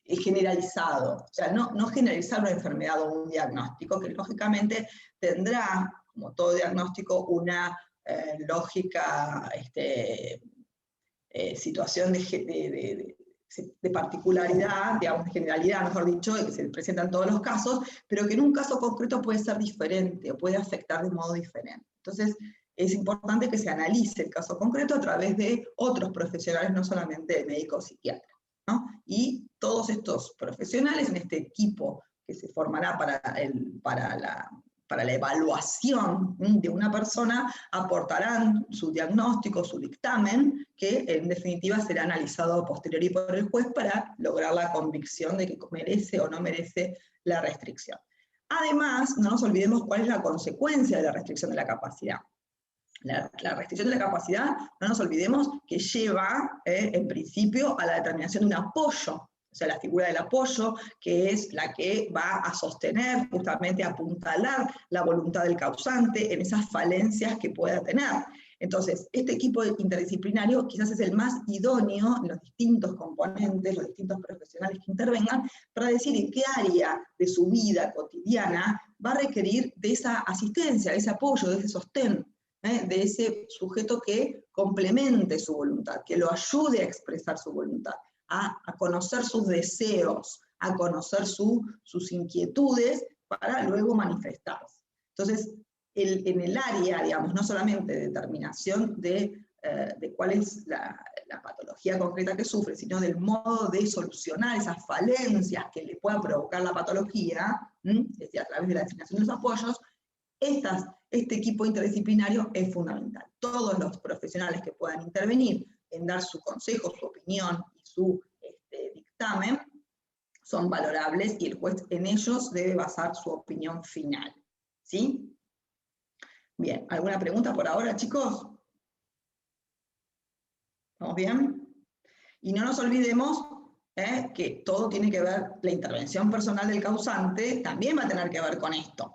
generalizado, o sea, no generalizar una enfermedad o un diagnóstico, que lógicamente tendrá, como todo diagnóstico, una lógica situación de particularidad, digamos, de generalidad, mejor dicho, que se presenta en todos los casos, pero que en un caso concreto puede ser diferente, o puede afectar de modo diferente. Entonces, es importante que se analice el caso concreto a través de otros profesionales, no solamente de médicos psiquiatras, ¿no? Y todos estos profesionales en este equipo que se formará para la evaluación de una persona, aportarán su diagnóstico, su dictamen, que en definitiva será analizado a posteriori por el juez para lograr la convicción de que merece o no merece la restricción. Además, no nos olvidemos cuál es la consecuencia de la restricción de la capacidad. La restricción de la capacidad, no nos olvidemos que lleva, en principio, a la determinación de un apoyo, o sea, la figura del apoyo, que es la que va a sostener, justamente a apuntalar la voluntad del causante en esas falencias que pueda tener. Entonces, este equipo interdisciplinario quizás es el más idóneo en los distintos componentes, los distintos profesionales que intervengan, para decir en qué área de su vida cotidiana va a requerir de esa asistencia, de ese apoyo, de ese sostén, de ese sujeto que complemente su voluntad, que lo ayude a expresar su voluntad, a conocer sus deseos, a conocer sus inquietudes para luego manifestarse. Entonces, en el área, digamos, no solamente de determinación de cuál es la patología concreta que sufre, sino del modo de solucionar esas falencias que le pueda provocar la patología, es decir, a través de la designación de los apoyos, este equipo interdisciplinario es fundamental. Todos los profesionales que puedan intervenir en dar su consejo, su opinión y su dictamen son valorables y el juez en ellos debe basar su opinión final. ¿Sí? Bien, ¿alguna pregunta por ahora, chicos? ¿Estamos bien? Y no nos olvidemos que todo tiene que ver, la intervención personal del causante también va a tener que ver con esto.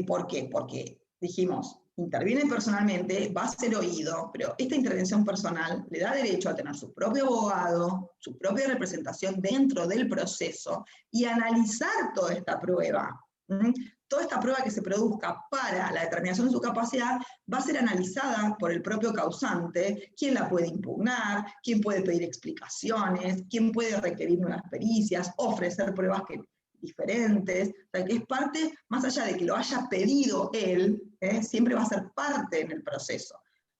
¿Por qué? Porque dijimos, interviene personalmente, va a ser oído, pero esta intervención personal le da derecho a tener su propio abogado, su propia representación dentro del proceso y analizar toda esta prueba. Toda esta prueba que se produzca para la determinación de su capacidad va a ser analizada por el propio causante, quién la puede impugnar, quién puede pedir explicaciones, quién puede requerir nuevas pericias, ofrecer pruebas diferentes, o sea, que es parte, más allá de que lo haya pedido él, siempre va a ser parte en el proceso.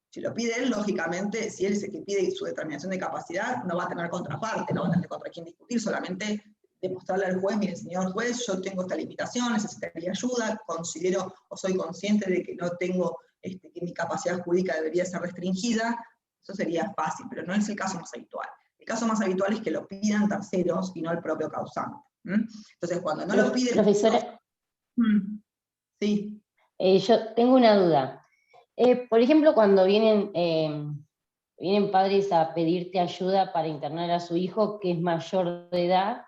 Si lo pide él, lógicamente, si él es el que pide su determinación de capacidad, no va a tener contraparte, no va a tener contra quién discutir, solamente demostrarle al juez, mire, señor juez, yo tengo esta limitación, necesitaría ayuda, considero o soy consciente de que no tengo, que mi capacidad jurídica debería ser restringida, eso sería fácil, pero no es el caso más habitual. El caso más habitual es que lo pidan terceros y no el propio causante. Entonces, cuando no lo pide... Profesora, sí. Yo tengo una duda. Por ejemplo, cuando vienen padres a pedirte ayuda para internar a su hijo que es mayor de edad,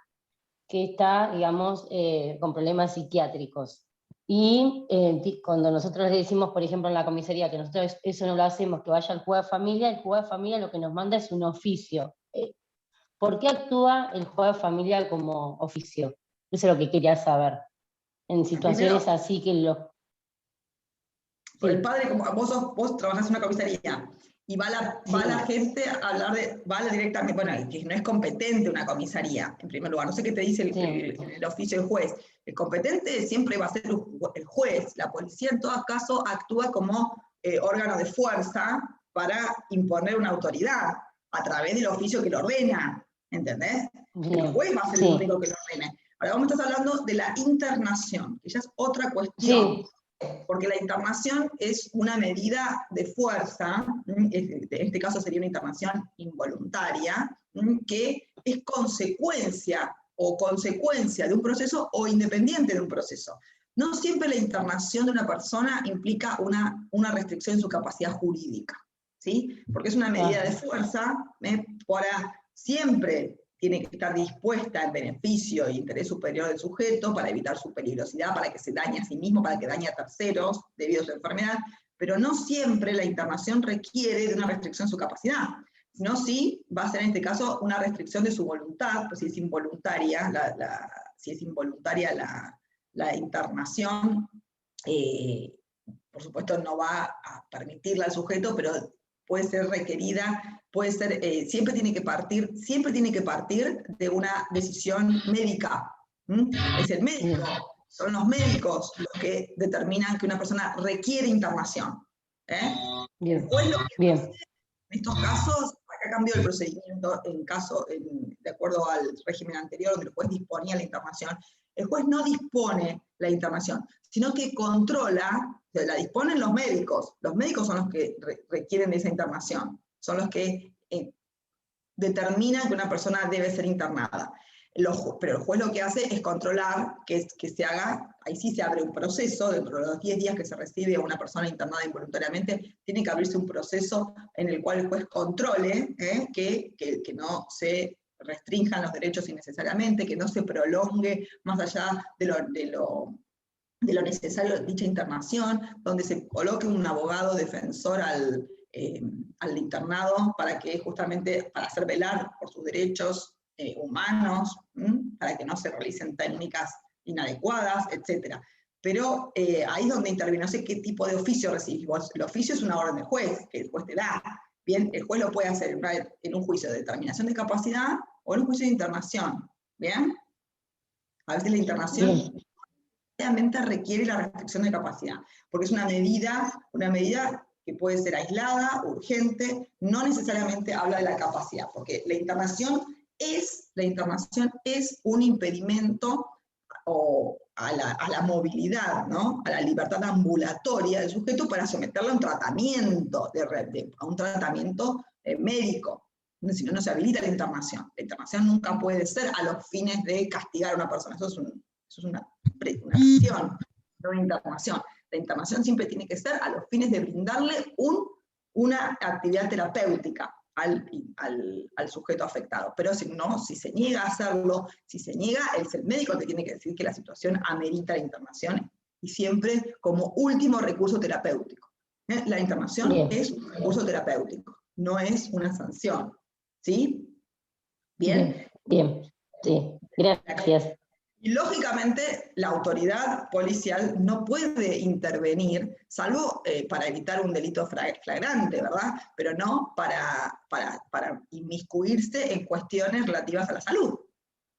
que está, digamos, con problemas psiquiátricos. Y cuando nosotros le decimos, por ejemplo, en la comisaría, que nosotros eso no lo hacemos, que vaya al juez de familia, el juez de familia lo que nos manda es un oficio. ¿Por qué actúa el juez de familia como oficio? Eso es lo que quería saber. En situaciones Primero, así que los... Por el padre, como vos trabajás en una comisaría, y va la gente a hablar va directamente, bueno, que no es competente una comisaría, en primer lugar, no sé qué te dice el oficio del juez. El competente siempre va a ser el juez, la policía en todo caso actúa como órgano de fuerza para imponer una autoridad a través del oficio que lo ordena, ¿entendés? Bien. El juez va a ser el único que lo ordene. Ahora vos me estás hablando de la internación, que ya es otra cuestión. Sí. Porque la internación es una medida de fuerza, en este caso sería una internación involuntaria, que es consecuencia de un proceso o independiente de un proceso. No siempre la internación de una persona implica una restricción en su capacidad jurídica, ¿sí? Porque es una medida de fuerza, para siempre tiene que estar dispuesta en beneficio e interés superior del sujeto para evitar su peligrosidad, para que se dañe a sí mismo, para que dañe a terceros debido a su enfermedad, pero no siempre la internación requiere de una restricción de su capacidad, sino sí va a ser en este caso una restricción de su voluntad, pues si es involuntaria la internación, por supuesto no va a permitirla al sujeto, pero puede ser requerida, puede ser, siempre tiene que partir de una decisión médica. Es el médico, son los médicos los que determinan que una persona requiere internación. Bien, Después, lo que bien. en estos casos, acá cambió el procedimiento de acuerdo al régimen anterior, donde el juez disponía la internación. El juez no dispone la internación, sino que controla, la disponen los médicos son los que requieren de esa internación, son los que determinan que una persona debe ser internada. Pero el juez lo que hace es controlar que se haga, ahí sí se abre un proceso, dentro de los 10 días que se recibe a una persona internada involuntariamente, tiene que abrirse un proceso en el cual el juez controle que no se restrinjan los derechos innecesariamente, que no se prolongue más allá de lo necesario dicha internación, donde se coloque un abogado defensor al internado para hacer velar por sus derechos humanos, para que no se realicen técnicas inadecuadas, etc. Pero ahí es donde interviene, no sé qué tipo de oficio recibís vos. El oficio es una orden del juez, que el juez te da. Bien, el juez lo puede hacer en un juicio de determinación de capacidad o en un juicio de internación. Bien, a veces la internación obviamente requiere la restricción de capacidad, porque es una medida que puede ser aislada, urgente, no necesariamente habla de la capacidad, porque la internación es un impedimento a la movilidad, ¿no? A la libertad ambulatoria del sujeto para someterlo a un tratamiento, médico. Si no, no se habilita la internación. La internación nunca puede ser a los fines de castigar a una persona. Eso es una acción, no una internación. La internación siempre tiene que ser a los fines de brindarle una actividad terapéutica al sujeto afectado. Pero si se niega a hacerlo, es el médico el que tiene que decir que la situación amerita la internación, y siempre como último recurso terapéutico. La internación es un recurso terapéutico, no es una sanción. ¿Sí? ¿Bien? Bien, sí, gracias. Y lógicamente la autoridad policial no puede intervenir, salvo para evitar un delito flagrante, ¿verdad? Pero no para inmiscuirse en cuestiones relativas a la salud.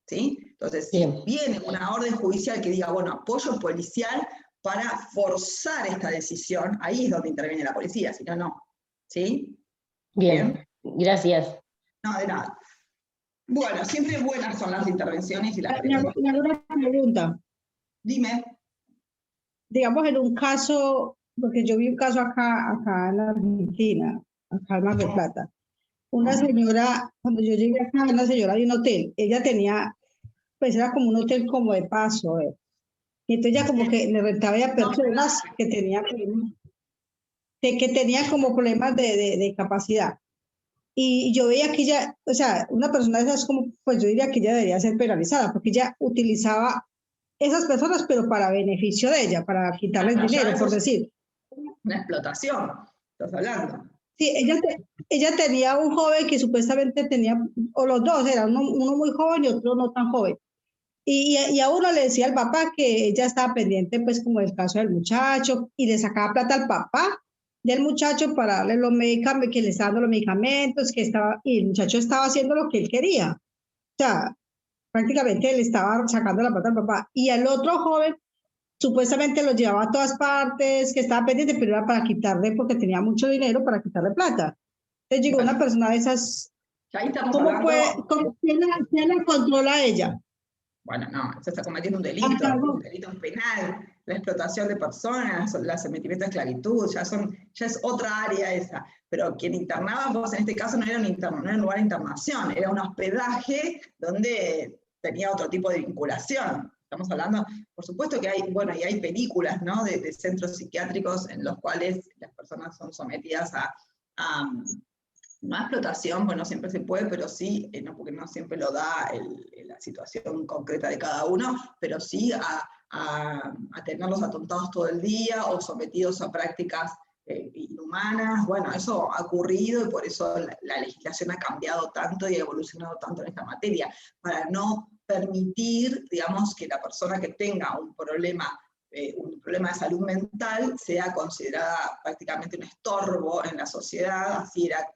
¿Sí? Entonces, si viene una orden judicial que diga, bueno, apoyo policial para forzar esta decisión, ahí es donde interviene la policía, si no, no. ¿Sí? Bien, gracias. No, de nada. Bueno, siempre buenas son las intervenciones y las preguntas. Una pregunta. Dime. Digamos, en un caso, porque yo vi un caso acá en la Argentina, acá en Mar del Plata. Una señora, cuando yo llegué acá, una señora de un hotel, ella tenía, pues era como un hotel como de paso, y entonces ella como que le rentaba a personas que tenían como problemas de capacidad. Y yo veía que ella, o sea, una persona de esas como, pues yo diría que ella debería ser penalizada, porque ella utilizaba esas personas, pero para beneficio de ella, para quitarles dinero, por decir. Una explotación, estás hablando. Sí, ella tenía un joven que supuestamente tenía, o los dos, era uno muy joven y otro no tan joven. Y a uno le decía al papá que ella estaba pendiente, pues como del caso del muchacho, y le sacaba plata al papá del muchacho para darle los medicamentos, que le estaba dando los medicamentos, y el muchacho estaba haciendo lo que él quería. O sea, prácticamente le estaba sacando la plata al papá. Y al otro joven, supuestamente lo llevaba a todas partes, que estaba pendiente, pero era para quitarle, porque tenía mucho dinero, para quitarle plata. Entonces llegó una persona de esas, ¿quién la controla a ella? Bueno, no, se está cometiendo un delito penal, la explotación de personas, el sometimiento a esclavitud, ya es otra área esa. Pero quien internaba, vos en este caso no era un lugar de internación, era un hospedaje donde tenía otro tipo de vinculación. Estamos hablando, por supuesto que hay películas, ¿no? de centros psiquiátricos en los cuales las personas son sometidas no a explotación, pues no siempre se puede, pero sí, no, porque no siempre lo da la situación concreta de cada uno, pero sí a tenerlos atontados todo el día o sometidos a prácticas humanas, bueno, eso ha ocurrido y por eso la legislación ha cambiado tanto y ha evolucionado tanto en esta materia, para no permitir, digamos, que la persona que tenga un problema de salud mental sea considerada prácticamente un estorbo en la sociedad, así era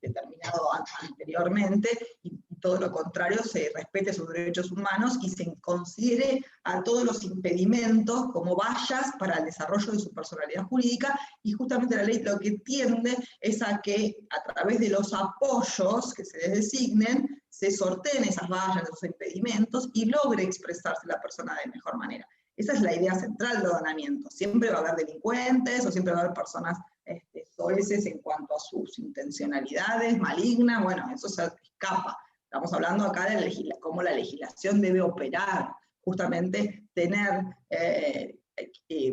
determinado anteriormente, y todo lo contrario, se respete sus derechos humanos y se considere a todos los impedimentos como vallas para el desarrollo de su personalidad jurídica, y justamente la ley lo que tiende es a que a través de los apoyos que se les designen, se sorteen esas vallas, esos impedimentos, y logre expresarse la persona de mejor manera. Esa es la idea central del ordenamiento. Siempre va a haber delincuentes, o siempre va a haber personas soeces en cuanto a sus intencionalidades malignas, bueno, eso se escapa. Estamos hablando acá de cómo la legislación debe operar, justamente tener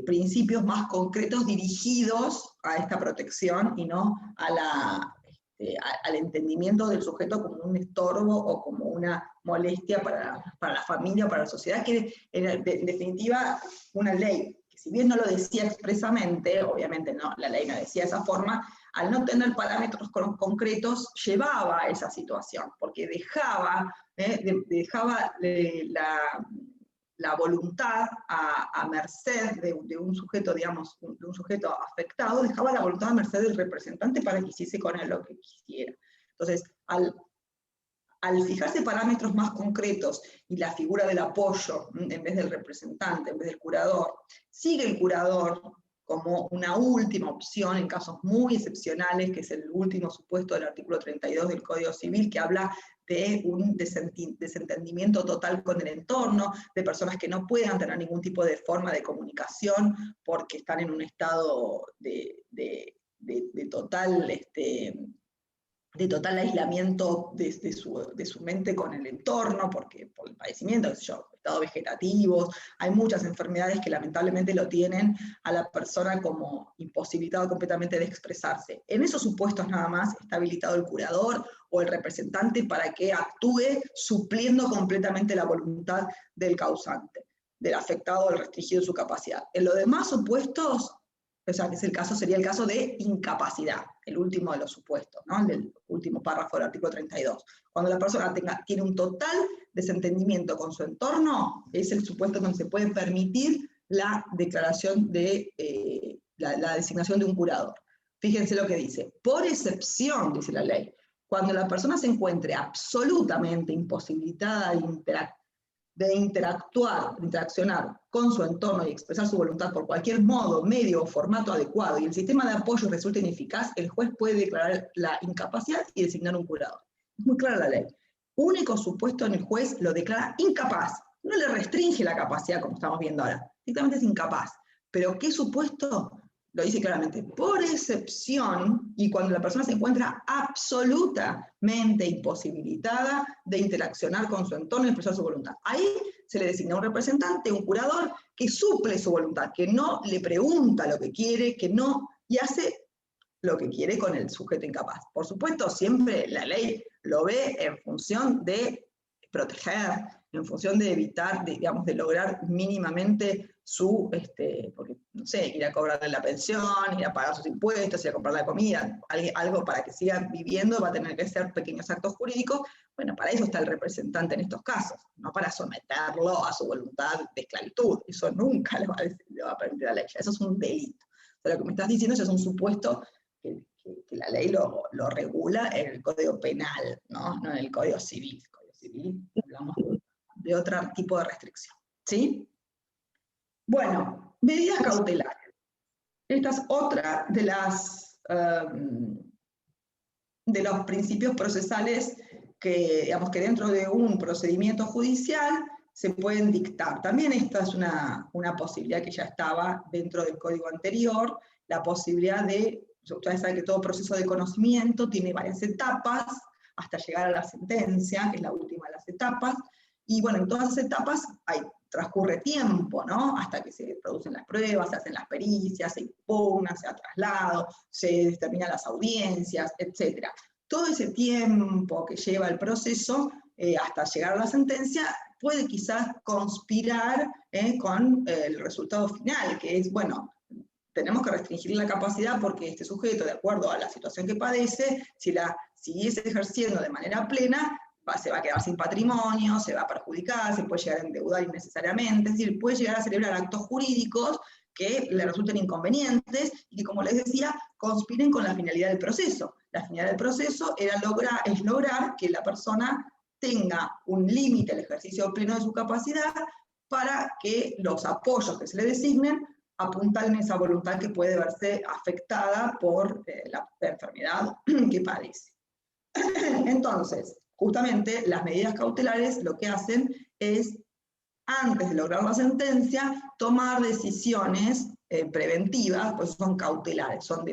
principios más concretos dirigidos a esta protección y no al entendimiento del sujeto como un estorbo o como una molestia para la familia o para la sociedad, que en definitiva una ley, que si bien no lo decía expresamente, obviamente no, la ley no decía de esa forma, al no tener parámetros concretos llevaba a esa situación, porque dejaba la voluntad a merced de un sujeto, digamos, de un sujeto afectado, dejaba la voluntad a merced del representante para que hiciese con él lo que quisiera. Entonces, al fijarse parámetros más concretos y la figura del apoyo, en vez del representante, en vez del curador, sigue el curador como una última opción en casos muy excepcionales, que es el último supuesto del artículo 32 del Código Civil, que habla de un desentendimiento total con el entorno, de personas que no puedan tener ningún tipo de forma de comunicación porque están en un estado de total aislamiento de su mente con el entorno, por el padecimiento, estados vegetativos. Hay muchas enfermedades que lamentablemente lo tienen a la persona como imposibilitado completamente de expresarse. En esos supuestos nada más está habilitado el curador o el representante para que actúe supliendo completamente la voluntad del causante, del afectado o del restringido en su capacidad. En los demás supuestos, o sea, que sería el caso de incapacidad, el último de los supuestos, ¿no? El del último párrafo del artículo 32. Cuando la persona tiene un total desentendimiento con su entorno, es el supuesto donde se puede permitir la declaración de la designación de un curador. Fíjense lo que dice. Por excepción, dice la ley, cuando la persona se encuentre absolutamente imposibilitada de interaccionar con su entorno y expresar su voluntad por cualquier modo, medio o formato adecuado, y el sistema de apoyo resulta ineficaz, el juez puede declarar la incapacidad y designar un curador. Es muy clara la ley. Único supuesto en el juez lo declara incapaz. No le restringe la capacidad como estamos viendo ahora. Directamente es incapaz. Pero ¿qué supuesto? Lo dice claramente, por excepción, y cuando la persona se encuentra absolutamente imposibilitada de interaccionar con su entorno y expresar su voluntad. Ahí se le designa un representante, un curador, que suple su voluntad, que no le pregunta lo que quiere, y hace lo que quiere con el sujeto incapaz. Por supuesto, siempre la ley lo ve en función de proteger, en función de evitar, de lograr mínimamente porque, no sé, ir a cobrarle la pensión, ir a pagar sus impuestos, ir a comprar la comida, algo para que siga viviendo, va a tener que ser pequeños actos jurídicos. Bueno, para eso está el representante en estos casos, no para someterlo a su voluntad de esclavitud. Eso nunca le va a permitir la ley, eso es un delito. O sea, lo que me estás diciendo ya es un supuesto que la ley lo regula en el Código Penal, no en el Código Civil. El Código Civil hablamos de otro tipo de restricción. ¿Sí? Bueno, medidas cautelares. Esta es otra de los principios procesales que dentro de un procedimiento judicial se pueden dictar. También esta es una posibilidad que ya estaba dentro del código anterior, la posibilidad ustedes saben que todo proceso de conocimiento tiene varias etapas, hasta llegar a la sentencia, que es la última de las etapas, y bueno, en todas esas etapas transcurre tiempo, ¿no? Hasta que se producen las pruebas, se hacen las pericias, se impugna, se ha traslado, se determinan las audiencias, etc. Todo ese tiempo que lleva el proceso hasta llegar a la sentencia puede quizás conspirar con el resultado final, que es, bueno, tenemos que restringir la capacidad porque este sujeto, de acuerdo a la situación que padece, si la siguiese ejerciendo de manera plena, se va a quedar sin patrimonio, se va a perjudicar, se puede llegar a endeudar innecesariamente, es decir, puede llegar a celebrar actos jurídicos que le resulten inconvenientes y que, como les decía, conspiren con la finalidad del proceso. La finalidad del proceso es lograr que la persona tenga un límite al ejercicio pleno de su capacidad para que los apoyos que se le designen apuntalen esa voluntad que puede verse afectada por la enfermedad que padece. Entonces, justamente las medidas cautelares lo que hacen es, antes de lograr la sentencia, tomar decisiones preventivas, pues son cautelares, son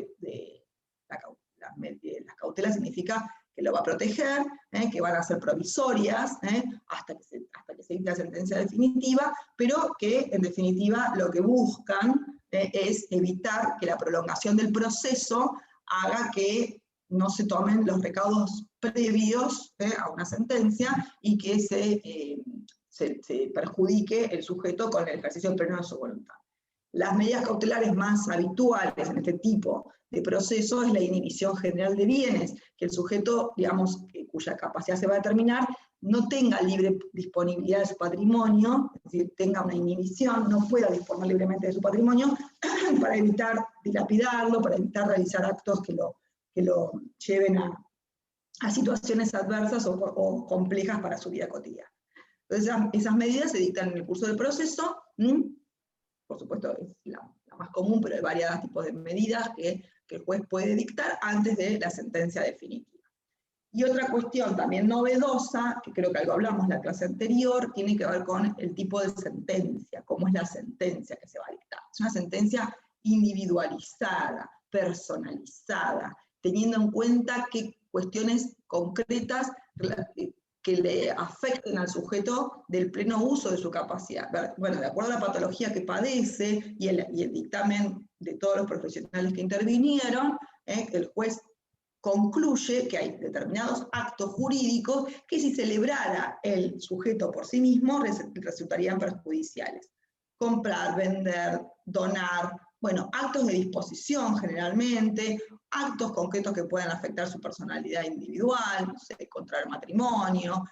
las cautelas significa que lo va a proteger, que van a ser provisorias, hasta que se dicte la sentencia definitiva, pero que en definitiva lo que buscan es evitar que la prolongación del proceso haga que no se tomen los recaudos previos a una sentencia y que se perjudique el sujeto con el ejercicio pleno de su voluntad. Las medidas cautelares más habituales en este tipo de proceso es la inhibición general de bienes, que el sujeto, digamos, cuya capacidad se va a determinar, no tenga libre disponibilidad de su patrimonio, es decir, tenga una inhibición, no pueda disponer libremente de su patrimonio, para evitar dilapidarlo, para evitar realizar actos que lo lleven a situaciones adversas o complejas para su vida cotidiana. Entonces, esas medidas se dictan en el curso del proceso. Por supuesto, es la más común, pero hay variados tipos de medidas que el juez puede dictar antes de la sentencia definitiva. Y otra cuestión también novedosa, que creo que algo hablamos en la clase anterior, tiene que ver con el tipo de sentencia, cómo es la sentencia que se va a dictar. Es una sentencia individualizada, personalizada, teniendo en cuenta qué cuestiones concretas que le afecten al sujeto del pleno uso de su capacidad. Bueno, de acuerdo a la patología que padece y el dictamen de todos los profesionales que intervinieron, el juez concluye que hay determinados actos jurídicos que si celebrara el sujeto por sí mismo resultarían perjudiciales. Comprar, vender, donar, bueno, actos de disposición generalmente, actos concretos que puedan afectar su personalidad individual, no sé, contraer matrimonio,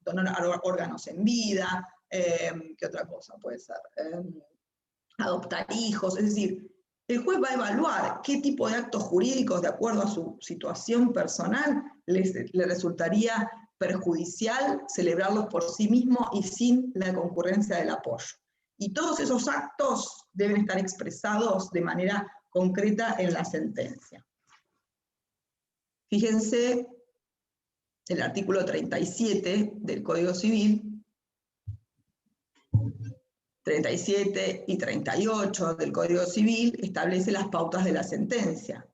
donar órganos en vida, ¿qué otra cosa puede ser? Adoptar hijos, es decir, el juez va a evaluar qué tipo de actos jurídicos, de acuerdo a su situación personal, le resultaría perjudicial celebrarlos por sí mismo y sin la concurrencia del apoyo. Y todos esos actos deben estar expresados de manera concreta en la sentencia. Fíjense el artículo 37 del Código Civil, 37 y 38 del Código Civil establece las pautas de la sentencia.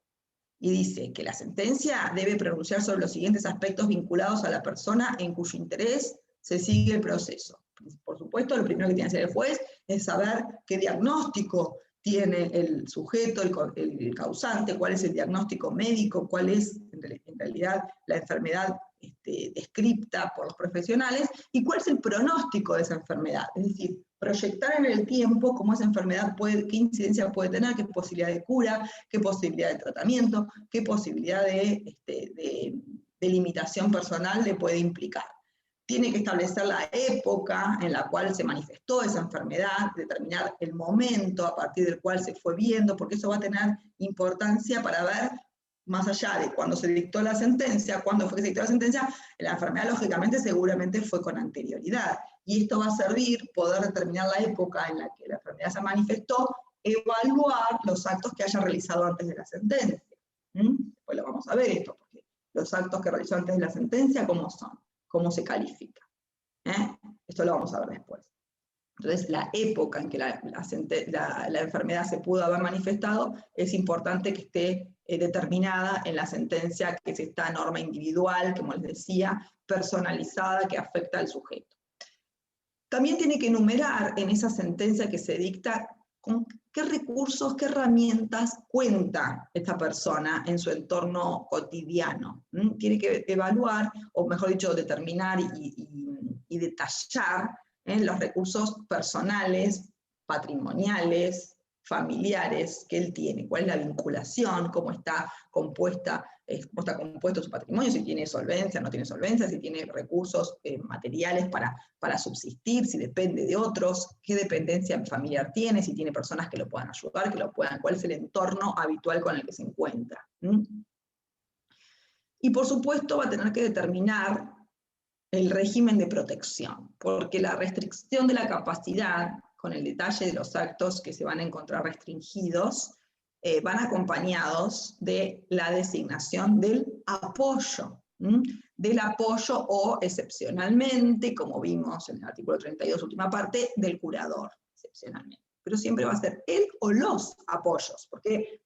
Y dice que la sentencia debe pronunciar sobre los siguientes aspectos vinculados a la persona en cuyo interés se sigue el proceso. Por supuesto, lo primero que tiene que hacer el juez es saber qué diagnóstico tiene el sujeto, el causante, cuál es el diagnóstico médico, cuál es en realidad la enfermedad descripta por los profesionales y cuál es el pronóstico de esa enfermedad. Es decir, proyectar en el tiempo cómo esa enfermedad qué incidencia puede tener, qué posibilidad de cura, qué posibilidad de tratamiento, qué posibilidad de limitación personal le puede implicar. Tiene que establecer la época en la cual se manifestó esa enfermedad, determinar el momento a partir del cual se fue viendo, porque eso va a tener importancia para ver, más allá de cuando se dictó la sentencia, cuándo fue que se dictó la sentencia, la enfermedad lógicamente seguramente fue con anterioridad. Y esto va a servir poder determinar la época en la que la enfermedad se manifestó, evaluar los actos que haya realizado antes de la sentencia. Pues lo vamos a ver esto, porque los actos que realizó antes de la sentencia, ¿cómo son? ¿Cómo se califica? Esto lo vamos a ver después. Entonces, la época en que la enfermedad se pudo haber manifestado es importante que esté determinada en la sentencia, que es esta norma individual, como les decía, personalizada, que afecta al sujeto. También tiene que enumerar en esa sentencia que se dicta con qué recursos, qué herramientas cuenta esta persona en su entorno cotidiano. Tiene que evaluar, o mejor dicho, determinar y detallar los recursos personales patrimoniales, familiares que él tiene, cuál es la vinculación, cómo está compuesto su patrimonio, si tiene solvencia, no tiene solvencia, si tiene recursos materiales para subsistir, si depende de otros, qué dependencia familiar tiene, si tiene personas que lo puedan ayudar, cuál es el entorno habitual con el que se encuentra. Y por supuesto va a tener que determinar el régimen de protección, porque la restricción de la capacidad, con el detalle de los actos que se van a encontrar restringidos, van acompañados de la designación del apoyo, o excepcionalmente, como vimos en el artículo 32, última parte, del curador, excepcionalmente. Pero siempre va a ser él o los apoyos, porque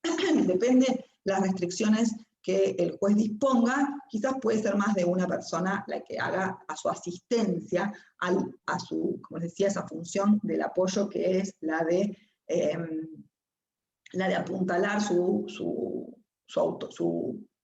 depende las restricciones que el juez disponga, quizás puede ser más de una persona la que haga a su asistencia, como les decía, esa función del apoyo que es la de apuntalar su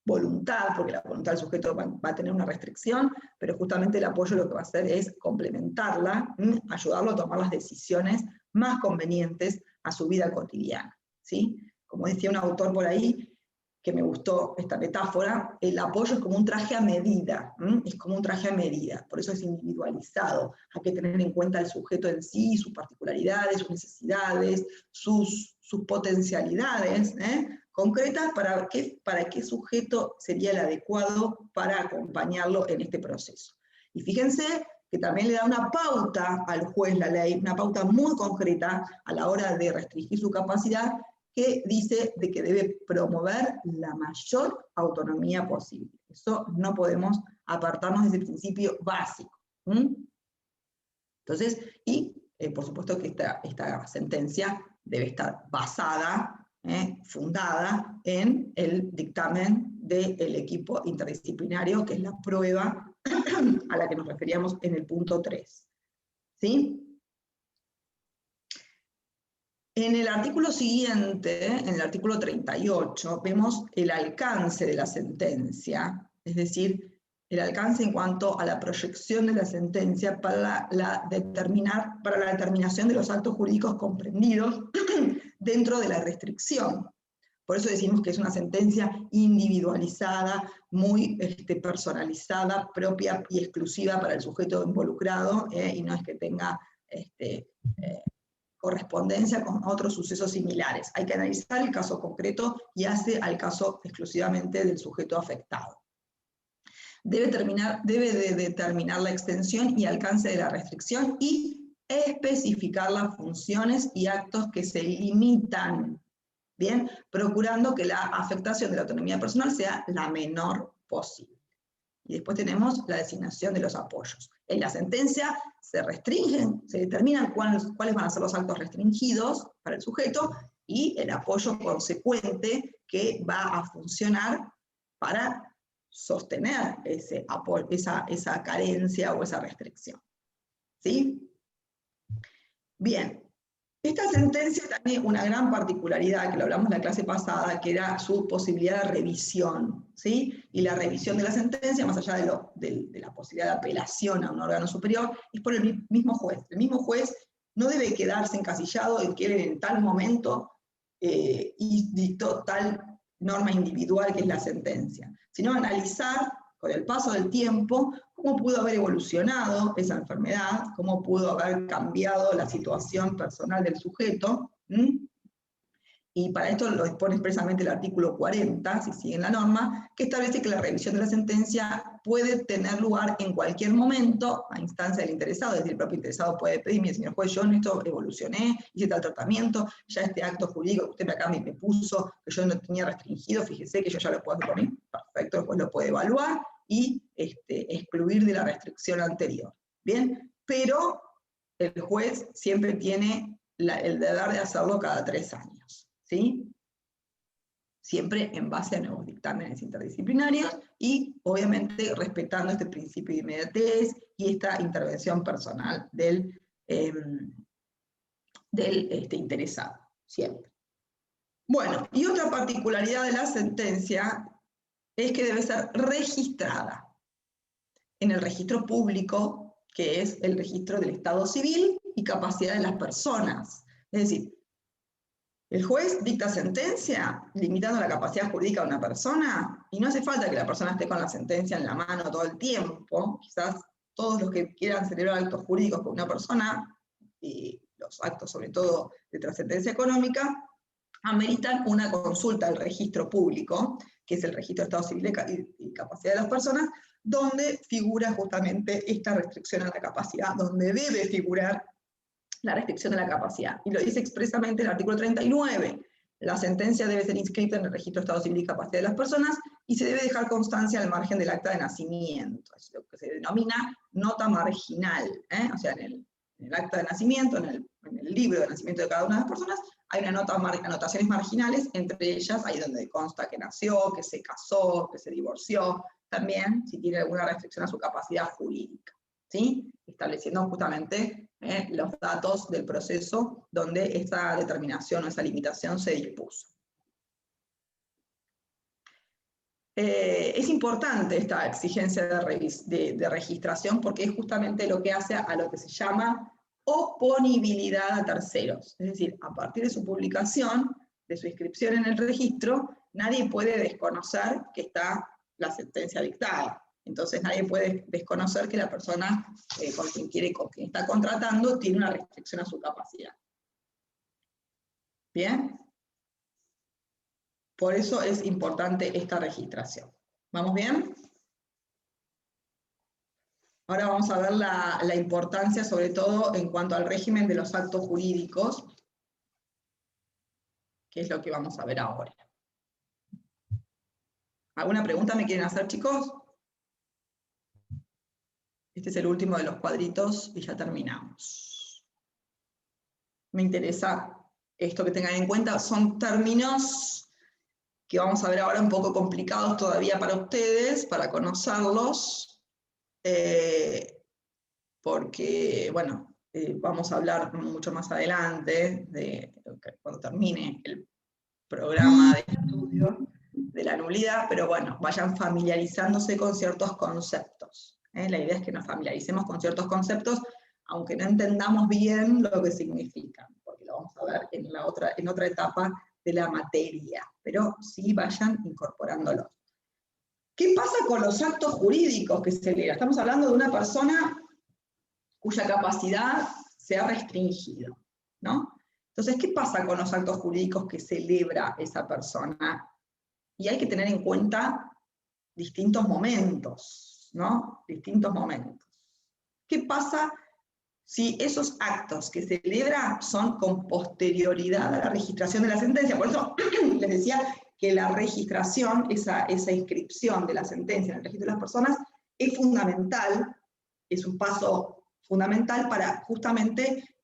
voluntad, porque la voluntad del sujeto va a tener una restricción, pero justamente el apoyo lo que va a hacer es complementarla, ayudarlo a tomar las decisiones más convenientes a su vida cotidiana, ¿sí? Como decía un autor por ahí, que me gustó esta metáfora, el apoyo es como un traje a medida, es como un traje a medida, por eso es individualizado, hay que tener en cuenta el sujeto en sí, sus particularidades, sus necesidades, sus potencialidades concretas para qué sujeto sería el adecuado para acompañarlo en este proceso. Y fíjense que también le da una pauta al juez la ley, una pauta muy concreta a la hora de restringir su capacidad, que dice de que debe promover la mayor autonomía posible. Eso no podemos apartarnos de ese principio básico. Entonces, por supuesto que esta sentencia debe estar basada, fundada en el dictamen del equipo interdisciplinario, que es la prueba a la que nos referíamos en el punto 3. ¿Sí? En el artículo siguiente, en el artículo 38, vemos el alcance de la sentencia, es decir, el alcance en cuanto a la proyección de la sentencia para la determinación de los actos jurídicos comprendidos dentro de la restricción. Por eso decimos que es una sentencia individualizada, muy personalizada, propia y exclusiva para el sujeto involucrado, y no es que tenga correspondencia con otros sucesos similares. Hay que analizar el caso concreto y hace al caso exclusivamente del sujeto afectado. Debe de determinar la extensión y alcance de la restricción y especificar las funciones y actos que se limitan, ¿bien? Procurando que la afectación de la autonomía personal sea la menor posible. Y después tenemos la designación de los apoyos. En la sentencia se restringen, se determinan cuáles van a ser los actos restringidos para el sujeto y el apoyo consecuente que va a funcionar para sostener esa carencia o esa restricción. ¿Sí? Bien. Esta sentencia tiene una gran particularidad, que lo hablamos en la clase pasada, que era su posibilidad de revisión, ¿sí? Y la revisión de la sentencia, más allá de la posibilidad de apelación a un órgano superior, es por el mismo juez. El mismo juez no debe quedarse encasillado en que en tal momento y dictó tal norma individual que es la sentencia, sino analizar con el paso del tiempo cómo pudo haber evolucionado esa enfermedad, cómo pudo haber cambiado la situación personal del sujeto, y para esto lo dispone expresamente el artículo 40, si siguen la norma, que establece que la revisión de la sentencia puede tener lugar en cualquier momento a instancia del interesado, es decir, el propio interesado puede pedir, mire, señor juez, yo en esto evolucioné, hice tal tratamiento, ya este acto jurídico que usted acá me puso, que yo no tenía restringido, fíjese que yo ya lo puedo hacer por mí, perfecto, el juez lo puede evaluar y excluir de la restricción anterior, ¿bien? Pero el juez siempre tiene el deber de hacerlo cada 3 años. ¿Sí? Siempre en base a nuevos dictámenes interdisciplinarios y obviamente respetando este principio de inmediatez y esta intervención personal del interesado, siempre. Bueno, y otra particularidad de la sentencia es que debe ser registrada en el registro público, que es el registro del Estado Civil y capacidad de las personas. Es decir, el juez dicta sentencia limitando la capacidad jurídica de una persona, y no hace falta que la persona esté con la sentencia en la mano todo el tiempo. Quizás todos los que quieran celebrar actos jurídicos con una persona, y los actos sobre todo de trascendencia económica, ameritan una consulta al registro público, que es el registro de Estado Civil y Capacidad de las Personas, donde figura justamente esta restricción a la capacidad, donde debe figurar la restricción de la capacidad. Y lo dice expresamente el artículo 39. La sentencia debe ser inscrita en el registro de Estado Civil y Capacidad de las Personas y se debe dejar constancia al margen del acta de nacimiento. Es lo que se denomina nota marginal. O sea, en el acta de nacimiento, en el libro de nacimiento de cada una de las personas, hay anotaciones marginales, entre ellas ahí donde consta que nació, que se casó, que se divorció, también si tiene alguna restricción a su capacidad jurídica, ¿sí? Estableciendo justamente los datos del proceso donde esta determinación o esa limitación se dispuso. Es importante esta exigencia de registración porque es justamente lo que hace a lo que se llama oponibilidad a terceros. Es decir, a partir de su publicación, de su inscripción en el registro, nadie puede desconocer que está la sentencia dictada. Entonces nadie puede desconocer que la persona con quien está contratando tiene una restricción a su capacidad. ¿Bien? Por eso es importante esta registración. ¿Vamos bien? Ahora vamos a ver la importancia, sobre todo en cuanto al régimen de los actos jurídicos, que es lo que vamos a ver ahora. ¿Alguna pregunta me quieren hacer, chicos? Este es el último de los cuadritos y ya terminamos. Me interesa esto que tengan en cuenta. Son términos que vamos a ver ahora un poco complicados todavía para ustedes, para conocerlos, porque, bueno, vamos a hablar mucho más adelante, cuando termine el programa de estudio de la nulidad, pero bueno, vayan familiarizándose con ciertos conceptos. La idea es que nos familiaricemos con ciertos conceptos, aunque no entendamos bien lo que significan, porque lo vamos a ver en otra etapa de la materia, pero sí vayan incorporándolos. ¿Qué pasa con los actos jurídicos que se celebran? Estamos hablando de una persona cuya capacidad se ha restringido, ¿no? Entonces, ¿qué pasa con los actos jurídicos que celebra esa persona? Y hay que tener en cuenta distintos momentos, ¿no? Distintos momentos. ¿Qué pasa si esos actos que celebra son con posterioridad a la registración de la sentencia? Por eso les decía que la registración, esa inscripción de la sentencia en el registro de las personas, es fundamental, es un paso fundamental para justamente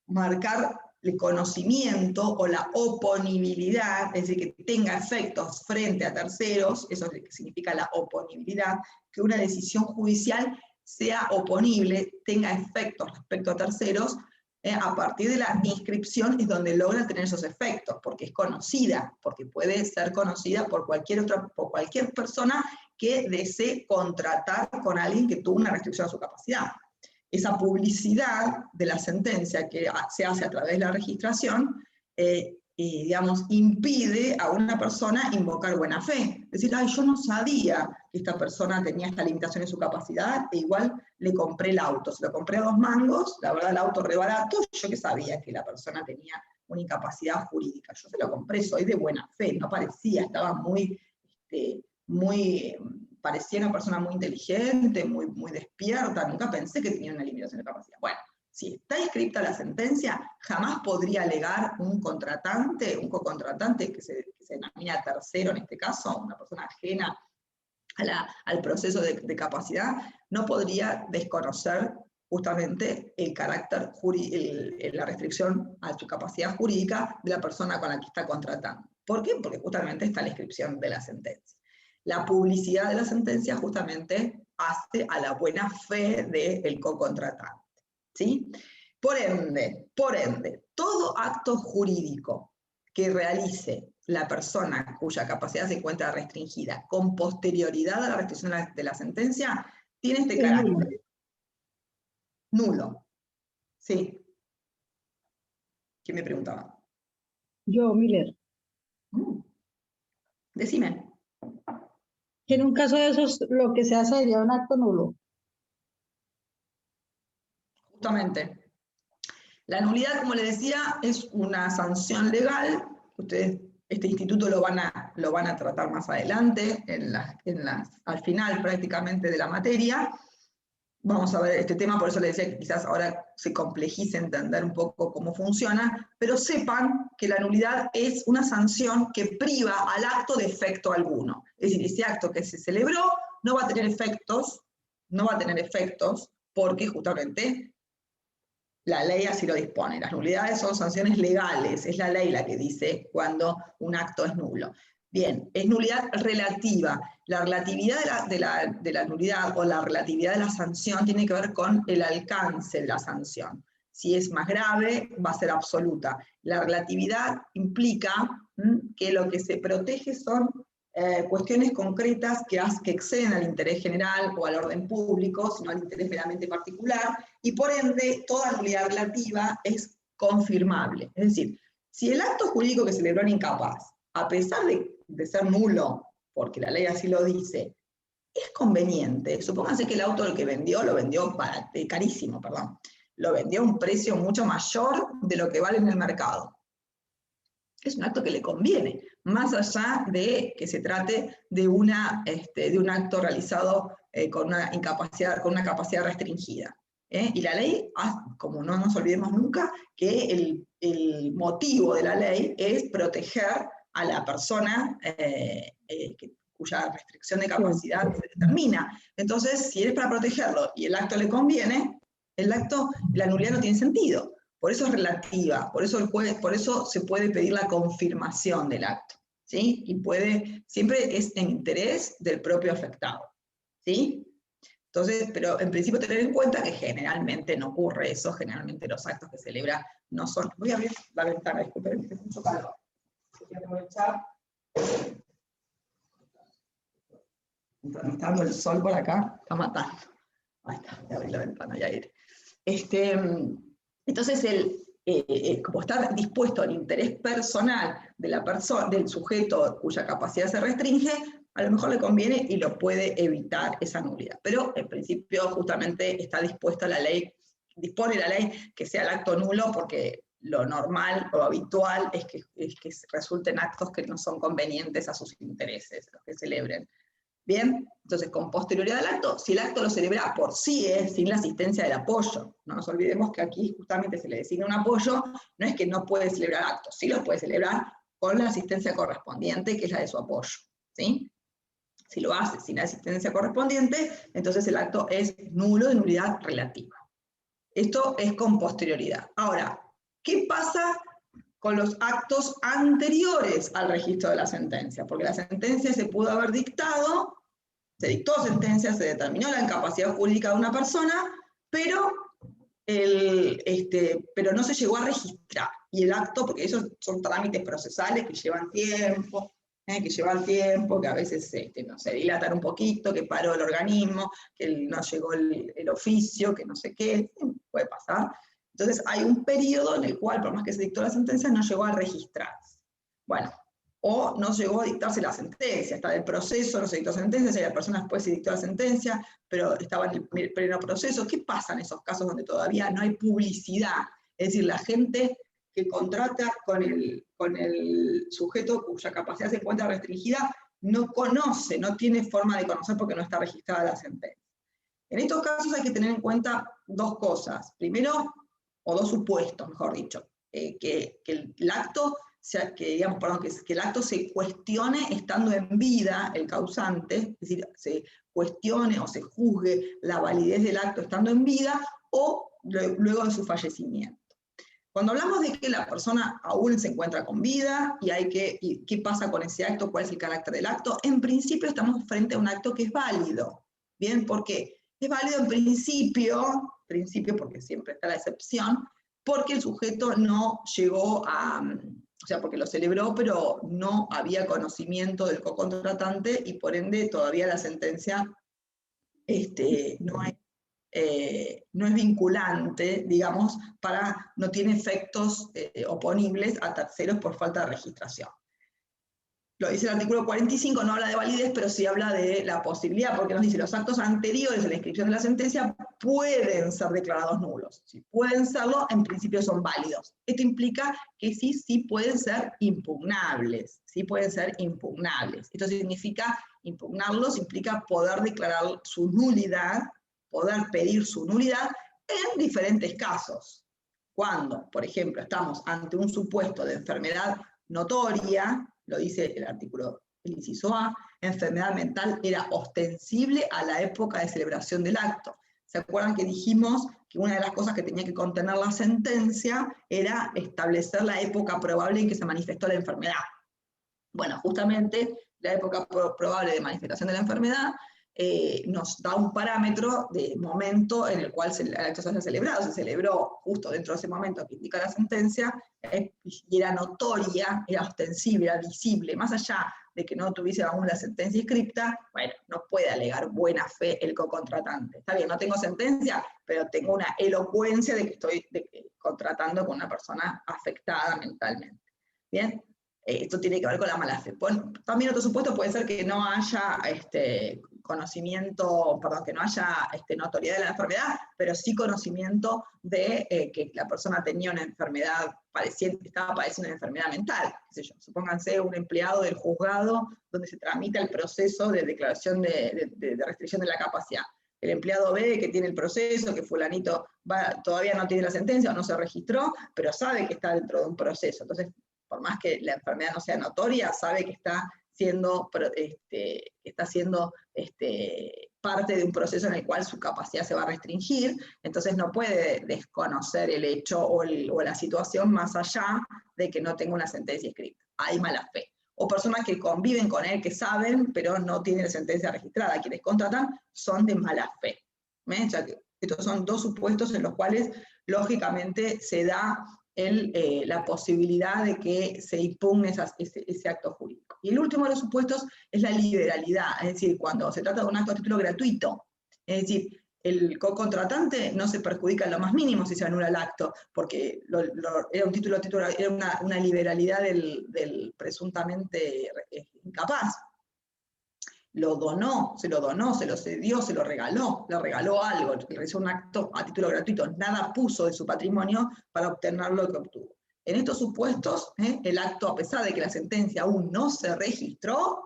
marcar el conocimiento o la oponibilidad, es decir, que tenga efectos frente a terceros, eso es lo que significa la oponibilidad, que una decisión judicial sea oponible, tenga efectos respecto a terceros, a partir de la inscripción es donde logra tener esos efectos, porque es conocida, porque puede ser conocida por cualquier persona que desee contratar con alguien que tuvo una restricción a su capacidad. Esa publicidad de la sentencia que se hace a través de la registración, digamos, impide a una persona invocar buena fe. Decir, ay, yo no sabía que esta persona tenía esta limitación en su capacidad, e igual le compré el auto. Se lo compré a 2 mangos, la verdad el auto re barato, yo que sabía que la persona tenía una incapacidad jurídica. Yo se lo compré, soy de buena fe, no parecía, estaba parecía una persona muy inteligente, muy despierta, nunca pensé que tenía una limitación de capacidad. Bueno, si está inscripta la sentencia, jamás podría alegar un contratante, un cocontratante que se denomina tercero en este caso, una persona ajena al proceso de capacidad, no podría desconocer justamente el carácter la restricción a su capacidad jurídica de la persona con la que está contratando. ¿Por qué? Porque justamente está la inscripción de la sentencia. La publicidad de la sentencia justamente hace a la buena fe del cocontratante, ¿sí? Por ende, todo acto jurídico que realice la persona cuya capacidad se encuentra restringida con posterioridad a la restricción de la sentencia, tiene este carácter nulo. Sí. ¿Quién me preguntaba? Yo, Miller. Decime. Que en un caso de esos lo que se hace sería un acto nulo. Justamente. La nulidad, como les decía, es una sanción legal. Ustedes, este instituto lo van a tratar más adelante, al final prácticamente de la materia. Vamos a ver este tema, por eso les decía que quizás ahora se complejice entender un poco cómo funciona, pero sepan que la nulidad es una sanción que priva al acto de efecto alguno. Es decir, ese acto que se celebró no va a tener efectos, porque justamente la ley así lo dispone. Las nulidades son sanciones legales, es la ley la que dice cuando un acto es nulo. Bien, es nulidad relativa. La relatividad de la nulidad o la relatividad de la sanción tiene que ver con el alcance de la sanción. Si es más grave, va a ser absoluta. La relatividad implica que lo que se protege son cuestiones concretas que exceden al interés general o al orden público, sino al interés meramente particular, y por ende toda nulidad relativa es confirmable. Es decir, si el acto jurídico que celebró el incapaz, a pesar de ser nulo, porque la ley así lo dice, es conveniente, supónganse que el auto que vendió, lo vendió carísimo, perdón, lo vendió a un precio mucho mayor de lo que vale en el mercado. Es un acto que le conviene, más allá de que se trate de un acto realizado con una capacidad restringida. Y la ley, como no nos olvidemos nunca, que el motivo de la ley es proteger a la persona cuya restricción de capacidad se determina. Entonces, si es para protegerlo y el acto le conviene, la nulidad no tiene sentido. Por eso es relativa, por eso se puede pedir la confirmación del acto, ¿sí? Y siempre es en interés del propio afectado, ¿sí? Entonces, pero en principio tener en cuenta que generalmente no ocurre eso, generalmente los actos que celebra no son... Voy a abrir la ventana, disculpen, que hace mucho calor. Voy a aprovechar. Me está dando el sol por acá, está matando. Ahí está, voy a abrir la ventana y aire. Entonces, como está dispuesto al interés personal de la persona, del sujeto cuya capacidad se restringe, a lo mejor le conviene y lo puede evitar esa nulidad. Pero en principio justamente está dispuesta la ley, dispone la ley que sea el acto nulo porque lo normal o habitual es que resulten actos que no son convenientes a sus intereses, los que celebren. Bien, entonces con posterioridad al acto, si el acto lo celebra por sí, sin la asistencia del apoyo, no nos olvidemos que aquí justamente se le designa un apoyo, no es que no puede celebrar actos, sí los puede celebrar con la asistencia correspondiente, que es la de su apoyo, ¿sí? Si lo hace sin la asistencia correspondiente, entonces el acto es nulo, de nulidad relativa. Esto es con posterioridad. Ahora, ¿qué pasa con los actos anteriores al registro de la sentencia? Porque la sentencia se pudo haber dictado, se dictó sentencia, se determinó la incapacidad jurídica de una persona, pero no se llegó a registrar. Y el acto, porque esos son trámites procesales que llevan tiempo, que a veces se dilatan un poquito, que paró el organismo, que no llegó el oficio, que no sé qué, puede pasar. Entonces hay un periodo en el cual, por más que se dictó la sentencia, no llegó a registrarse. Bueno, o no llegó a dictarse la sentencia, está en el proceso, no se dictó sentencia, y la persona después se dictó la sentencia, pero estaba en el pleno proceso. ¿Qué pasa en esos casos donde todavía no hay publicidad? Es decir, la gente que contrata con el sujeto cuya capacidad se encuentra restringida no conoce, no tiene forma de conocer porque no está registrada la sentencia. En estos casos hay que tener en cuenta dos cosas. Primero, o dos supuestos, mejor dicho, que el acto que el acto se cuestione estando en vida el causante, es decir, se cuestione o se juzgue la validez del acto estando en vida o luego de su fallecimiento. Cuando hablamos de que la persona aún se encuentra con vida y qué pasa con ese acto, cuál es el carácter del acto, en principio estamos frente a un acto que es válido. ¿Bien? ¿Por qué? Es válido en principio porque siempre está la excepción, porque el sujeto no llegó o sea, porque lo celebró, pero no había conocimiento del cocontratante y por ende todavía la sentencia no es no es vinculante, digamos, no tiene efectos oponibles a terceros por falta de registración. Lo dice el artículo 45, no habla de validez, pero sí habla de la posibilidad, porque nos dice los actos anteriores a la inscripción de la sentencia pueden ser declarados nulos. Si pueden serlo, en principio son válidos. Esto implica que sí pueden ser impugnables. Sí pueden ser impugnables. Esto significa, impugnarlos implica poder declarar su nulidad, poder pedir su nulidad en diferentes casos. Cuando, por ejemplo, estamos ante un supuesto de enfermedad notoria, lo dice el artículo, el inciso A, enfermedad mental era ostensible a la época de celebración del acto. ¿Se acuerdan que dijimos que una de las cosas que tenía que contener la sentencia era establecer la época probable en que se manifestó la enfermedad? Bueno, justamente la época probable de manifestación de la enfermedad nos da un parámetro de momento en el cual el acto se haya celebrado. Se celebró justo dentro de ese momento que indica la sentencia, y era notoria, era ostensible, era visible, más allá de que no tuviese aún la sentencia inscripta, bueno, no puede alegar buena fe el cocontratante. Está bien, no tengo sentencia, pero tengo una elocuencia de que estoy contratando con una persona afectada mentalmente. Bien, esto tiene que ver con la mala fe. Bueno, también otro supuesto puede ser que no haya conocimiento, perdón, que no haya notoriedad de la enfermedad, pero sí conocimiento de que la persona tenía una enfermedad, estaba padeciendo una enfermedad mental. Qué sé yo, supónganse un empleado del juzgado donde se tramita el proceso de declaración de restricción de la capacidad. El empleado ve que tiene el proceso, que fulanito todavía no tiene la sentencia o no se registró, pero sabe que está dentro de un proceso. Entonces, por más que la enfermedad no sea notoria, sabe que está siendo parte de un proceso en el cual su capacidad se va a restringir, entonces no puede desconocer el hecho o la situación más allá de que no tenga una sentencia escrita. Hay mala fe. O personas que conviven con él, que saben, pero no tienen sentencia registrada. Quienes contratan son de mala fe. O sea, estos son dos supuestos en los cuales, lógicamente, se da la posibilidad de que se impugne ese acto jurídico. Y el último de los supuestos es la liberalidad, es decir, cuando se trata de un acto a título gratuito, es decir, el cocontratante no se perjudica en lo más mínimo si se anula el acto, porque era un título, era una liberalidad del presuntamente incapaz. Lo donó, se lo cedió, se lo regaló, le regaló algo, realizó un acto a título gratuito, nada puso de su patrimonio para obtener lo que obtuvo. En estos supuestos, el acto, a pesar de que la sentencia aún no se registró,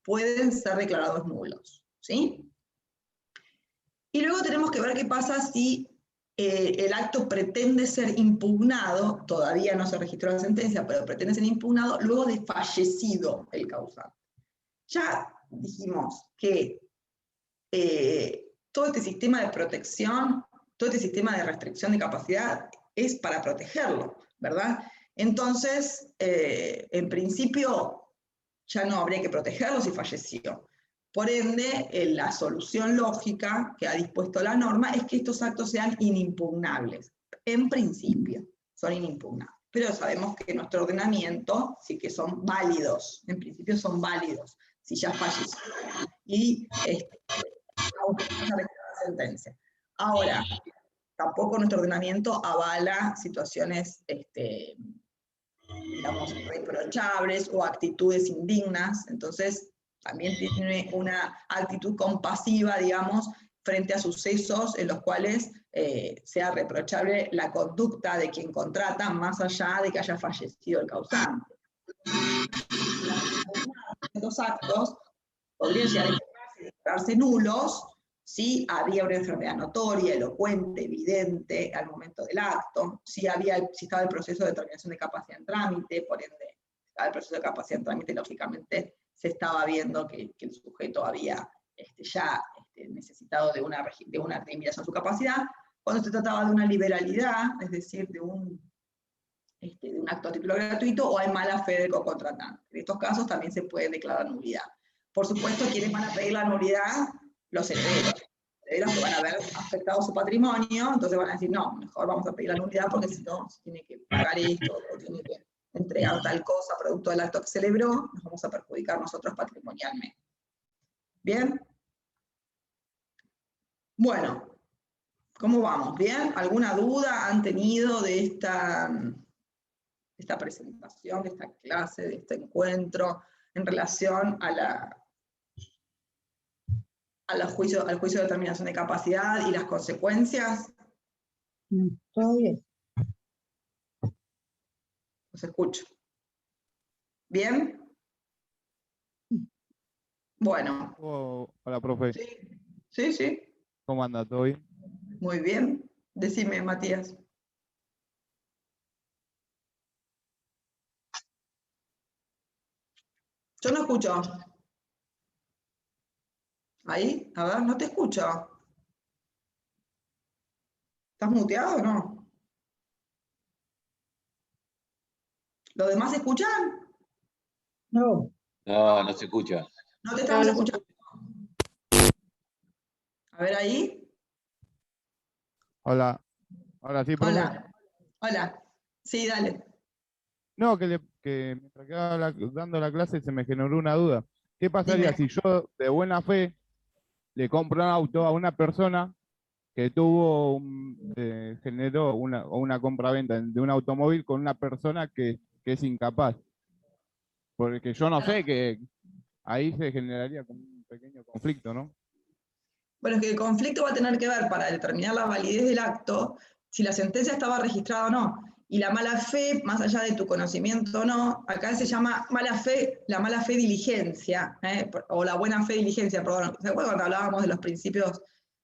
pueden ser declarados nulos, ¿sí? Y luego tenemos que ver qué pasa si el acto pretende ser impugnado, todavía no se registró la sentencia, pero pretende ser impugnado luego de fallecido el causante. Ya dijimos que todo este sistema de protección, todo este sistema de restricción de capacidad es para protegerlo, ¿verdad? Entonces, en principio, ya no habría que protegerlo si falleció. Por ende, la solución lógica que ha dispuesto la norma es que estos actos sean inimpugnables. En principio, son inimpugnables. Pero sabemos que nuestro ordenamiento sí que son válidos. En principio son válidos si ya falleció. Y aunque no se requiera la sentencia. Ahora, tampoco nuestro ordenamiento avala situaciones, digamos, reprochables o actitudes indignas. Entonces, también tiene una actitud compasiva, digamos, frente a sucesos en los cuales sea reprochable la conducta de quien contrata, más allá de que haya fallecido el causante. Estos actos podrían llegar a declararse nulos si había una enfermedad notoria, elocuente, evidente al momento del acto, si estaba el proceso de determinación de capacidad en trámite, por ende, si estaba el proceso de capacidad en trámite, lógicamente se estaba viendo que el sujeto había ya necesitado de una limitación de su capacidad. Cuando se trataba de una liberalidad, es decir, de un acto a título gratuito, o hay mala fe del cocontratante. En estos casos también se puede declarar nulidad. Por supuesto, quienes van a pedir la nulidad, los herederos. Los herederos que van a haber afectado su patrimonio, entonces van a decir, no, mejor vamos a pedir la nulidad porque si no, se tiene que pagar esto, o tiene que entregar tal cosa producto del acto que celebró, nos vamos a perjudicar nosotros patrimonialmente. ¿Bien? Bueno, ¿Cómo vamos? ¿Bien? ¿Alguna duda han tenido de esta presentación, de esta clase, de este encuentro en relación al juicio de determinación de capacidad y las consecuencias? Todo bien. Los escucho. ¿Bien? Bueno. Hola, profe. Sí. ¿Cómo anda? ¿Todo bien? Muy bien. Decime, Matías. Yo no escucho. Ahí, a ver, no te escucho. ¿Estás muteado o no? ¿Los demás escuchan? No. No, no se escucha. No te estamos No, no se escuchando. A ver ahí. Hola. Ahora sí, profe. Hola. Sí, dale. No, que mientras quedaba dando la clase se me generó una duda. ¿Qué pasaría Dime. si yo, de buena fe, le compro un auto a una persona que generó una compraventa de un automóvil con una persona que es incapaz? Porque yo no sé, que ahí se generaría como un pequeño conflicto, ¿no? Bueno, es que el conflicto va a tener que ver para determinar la validez del acto, si la sentencia estaba registrada o no. Y la mala fe, más allá de tu conocimiento o no, acá se llama mala fe, la mala fe diligencia, o la buena fe diligencia, perdón. ¿Se acuerdan cuando hablábamos de los principios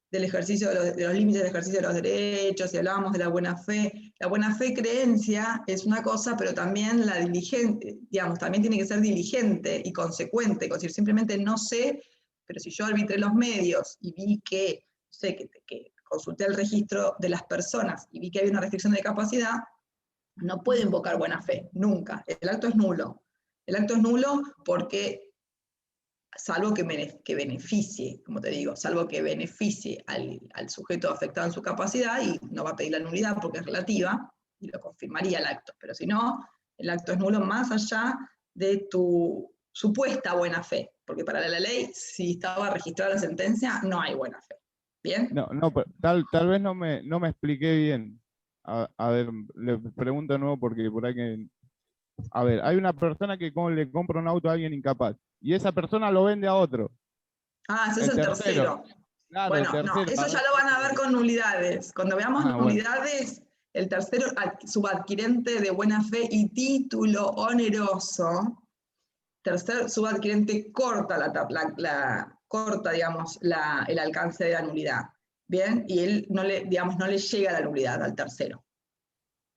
del ejercicio, de los límites del ejercicio de los derechos, y hablábamos de la buena fe? La buena fe creencia es una cosa, pero también la diligente, digamos, también tiene que ser diligente y consecuente, es decir, simplemente no sé, pero si yo arbitré los medios y vi que, no sé, que consulté el registro de las personas y vi que había una restricción de capacidad, no puedo invocar buena fe, nunca. El acto es nulo. El acto es nulo porque, salvo que beneficie, como te digo, salvo que beneficie al sujeto afectado en su capacidad, y no va a pedir la nulidad porque es relativa, y lo confirmaría el acto. Pero si no, el acto es nulo más allá de tu supuesta buena fe, porque para la ley, si estaba registrada la sentencia, no hay buena fe. ¿Bien? No, pero tal vez no me expliqué bien. A ver, le pregunto de nuevo porque por ahí que... A ver, hay una persona que le compra un auto a alguien incapaz y esa persona lo vende a otro. Ah, ese es el tercero. Claro, el Bueno, no, tercero. eso ya lo van a ver con nulidades. Cuando veamos Bueno. nulidades, el tercero subadquirente de buena fe y título oneroso, tercer subadquirente corta digamos, el alcance de la nulidad. ¿Bien? Y él no le llega la nulidad al tercero.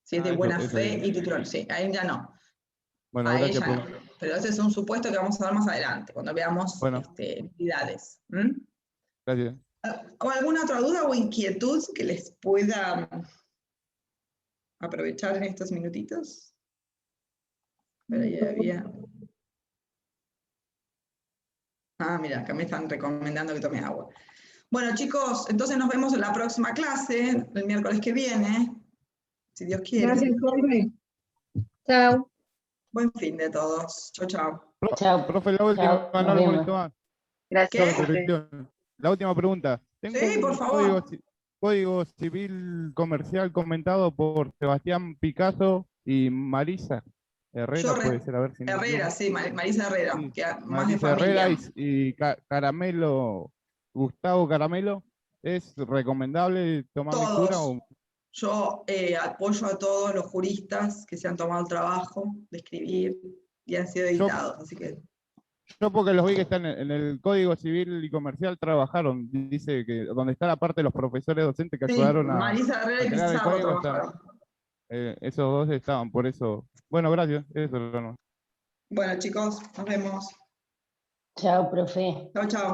Si es de buena fe y título, sí, ahí ya no. Bueno, A gracias ella no. Pero ese es un supuesto que vamos a ver más adelante, cuando veamos nulidades. Gracias. ¿O alguna otra duda o inquietud que les pueda aprovechar en estos minutitos? Pero ahí había... Ah, mira, acá me están recomendando que tome agua. Bueno, chicos, entonces nos vemos en la próxima clase, el miércoles que viene, si Dios quiere. Gracias, profe. Chao. Buen fin de todos. Chau, chau. Chao. Profe, la última, Chao, no nos lo vemos. molesto más. Gracias. ¿Qué? La última pregunta. Tengo Sí, por un favor. código civil comercial comentado por Sebastián Picasso y Marisa Herrera, puede ser, a ver si no me Herrera, equivoco. sí, Marisa Herrera, Sí, que más de Marisa Herrera familia. y Caramelo, Gustavo Caramelo. ¿Es recomendable tomar lectura? Todos. Yo apoyo a todos los juristas que se han tomado el trabajo de escribir y han sido editados, así que... Yo porque los vi que están en el Código Civil y Comercial, trabajaron. Dice que donde está la parte de los profesores docentes que Sí, ayudaron Marisa Herrera y crear el Pizarro código, trabajaron. esos dos estaban, por eso. Bueno, gracias. Eso no. Bueno, chicos, nos vemos. Chao, profe. Chao, chao.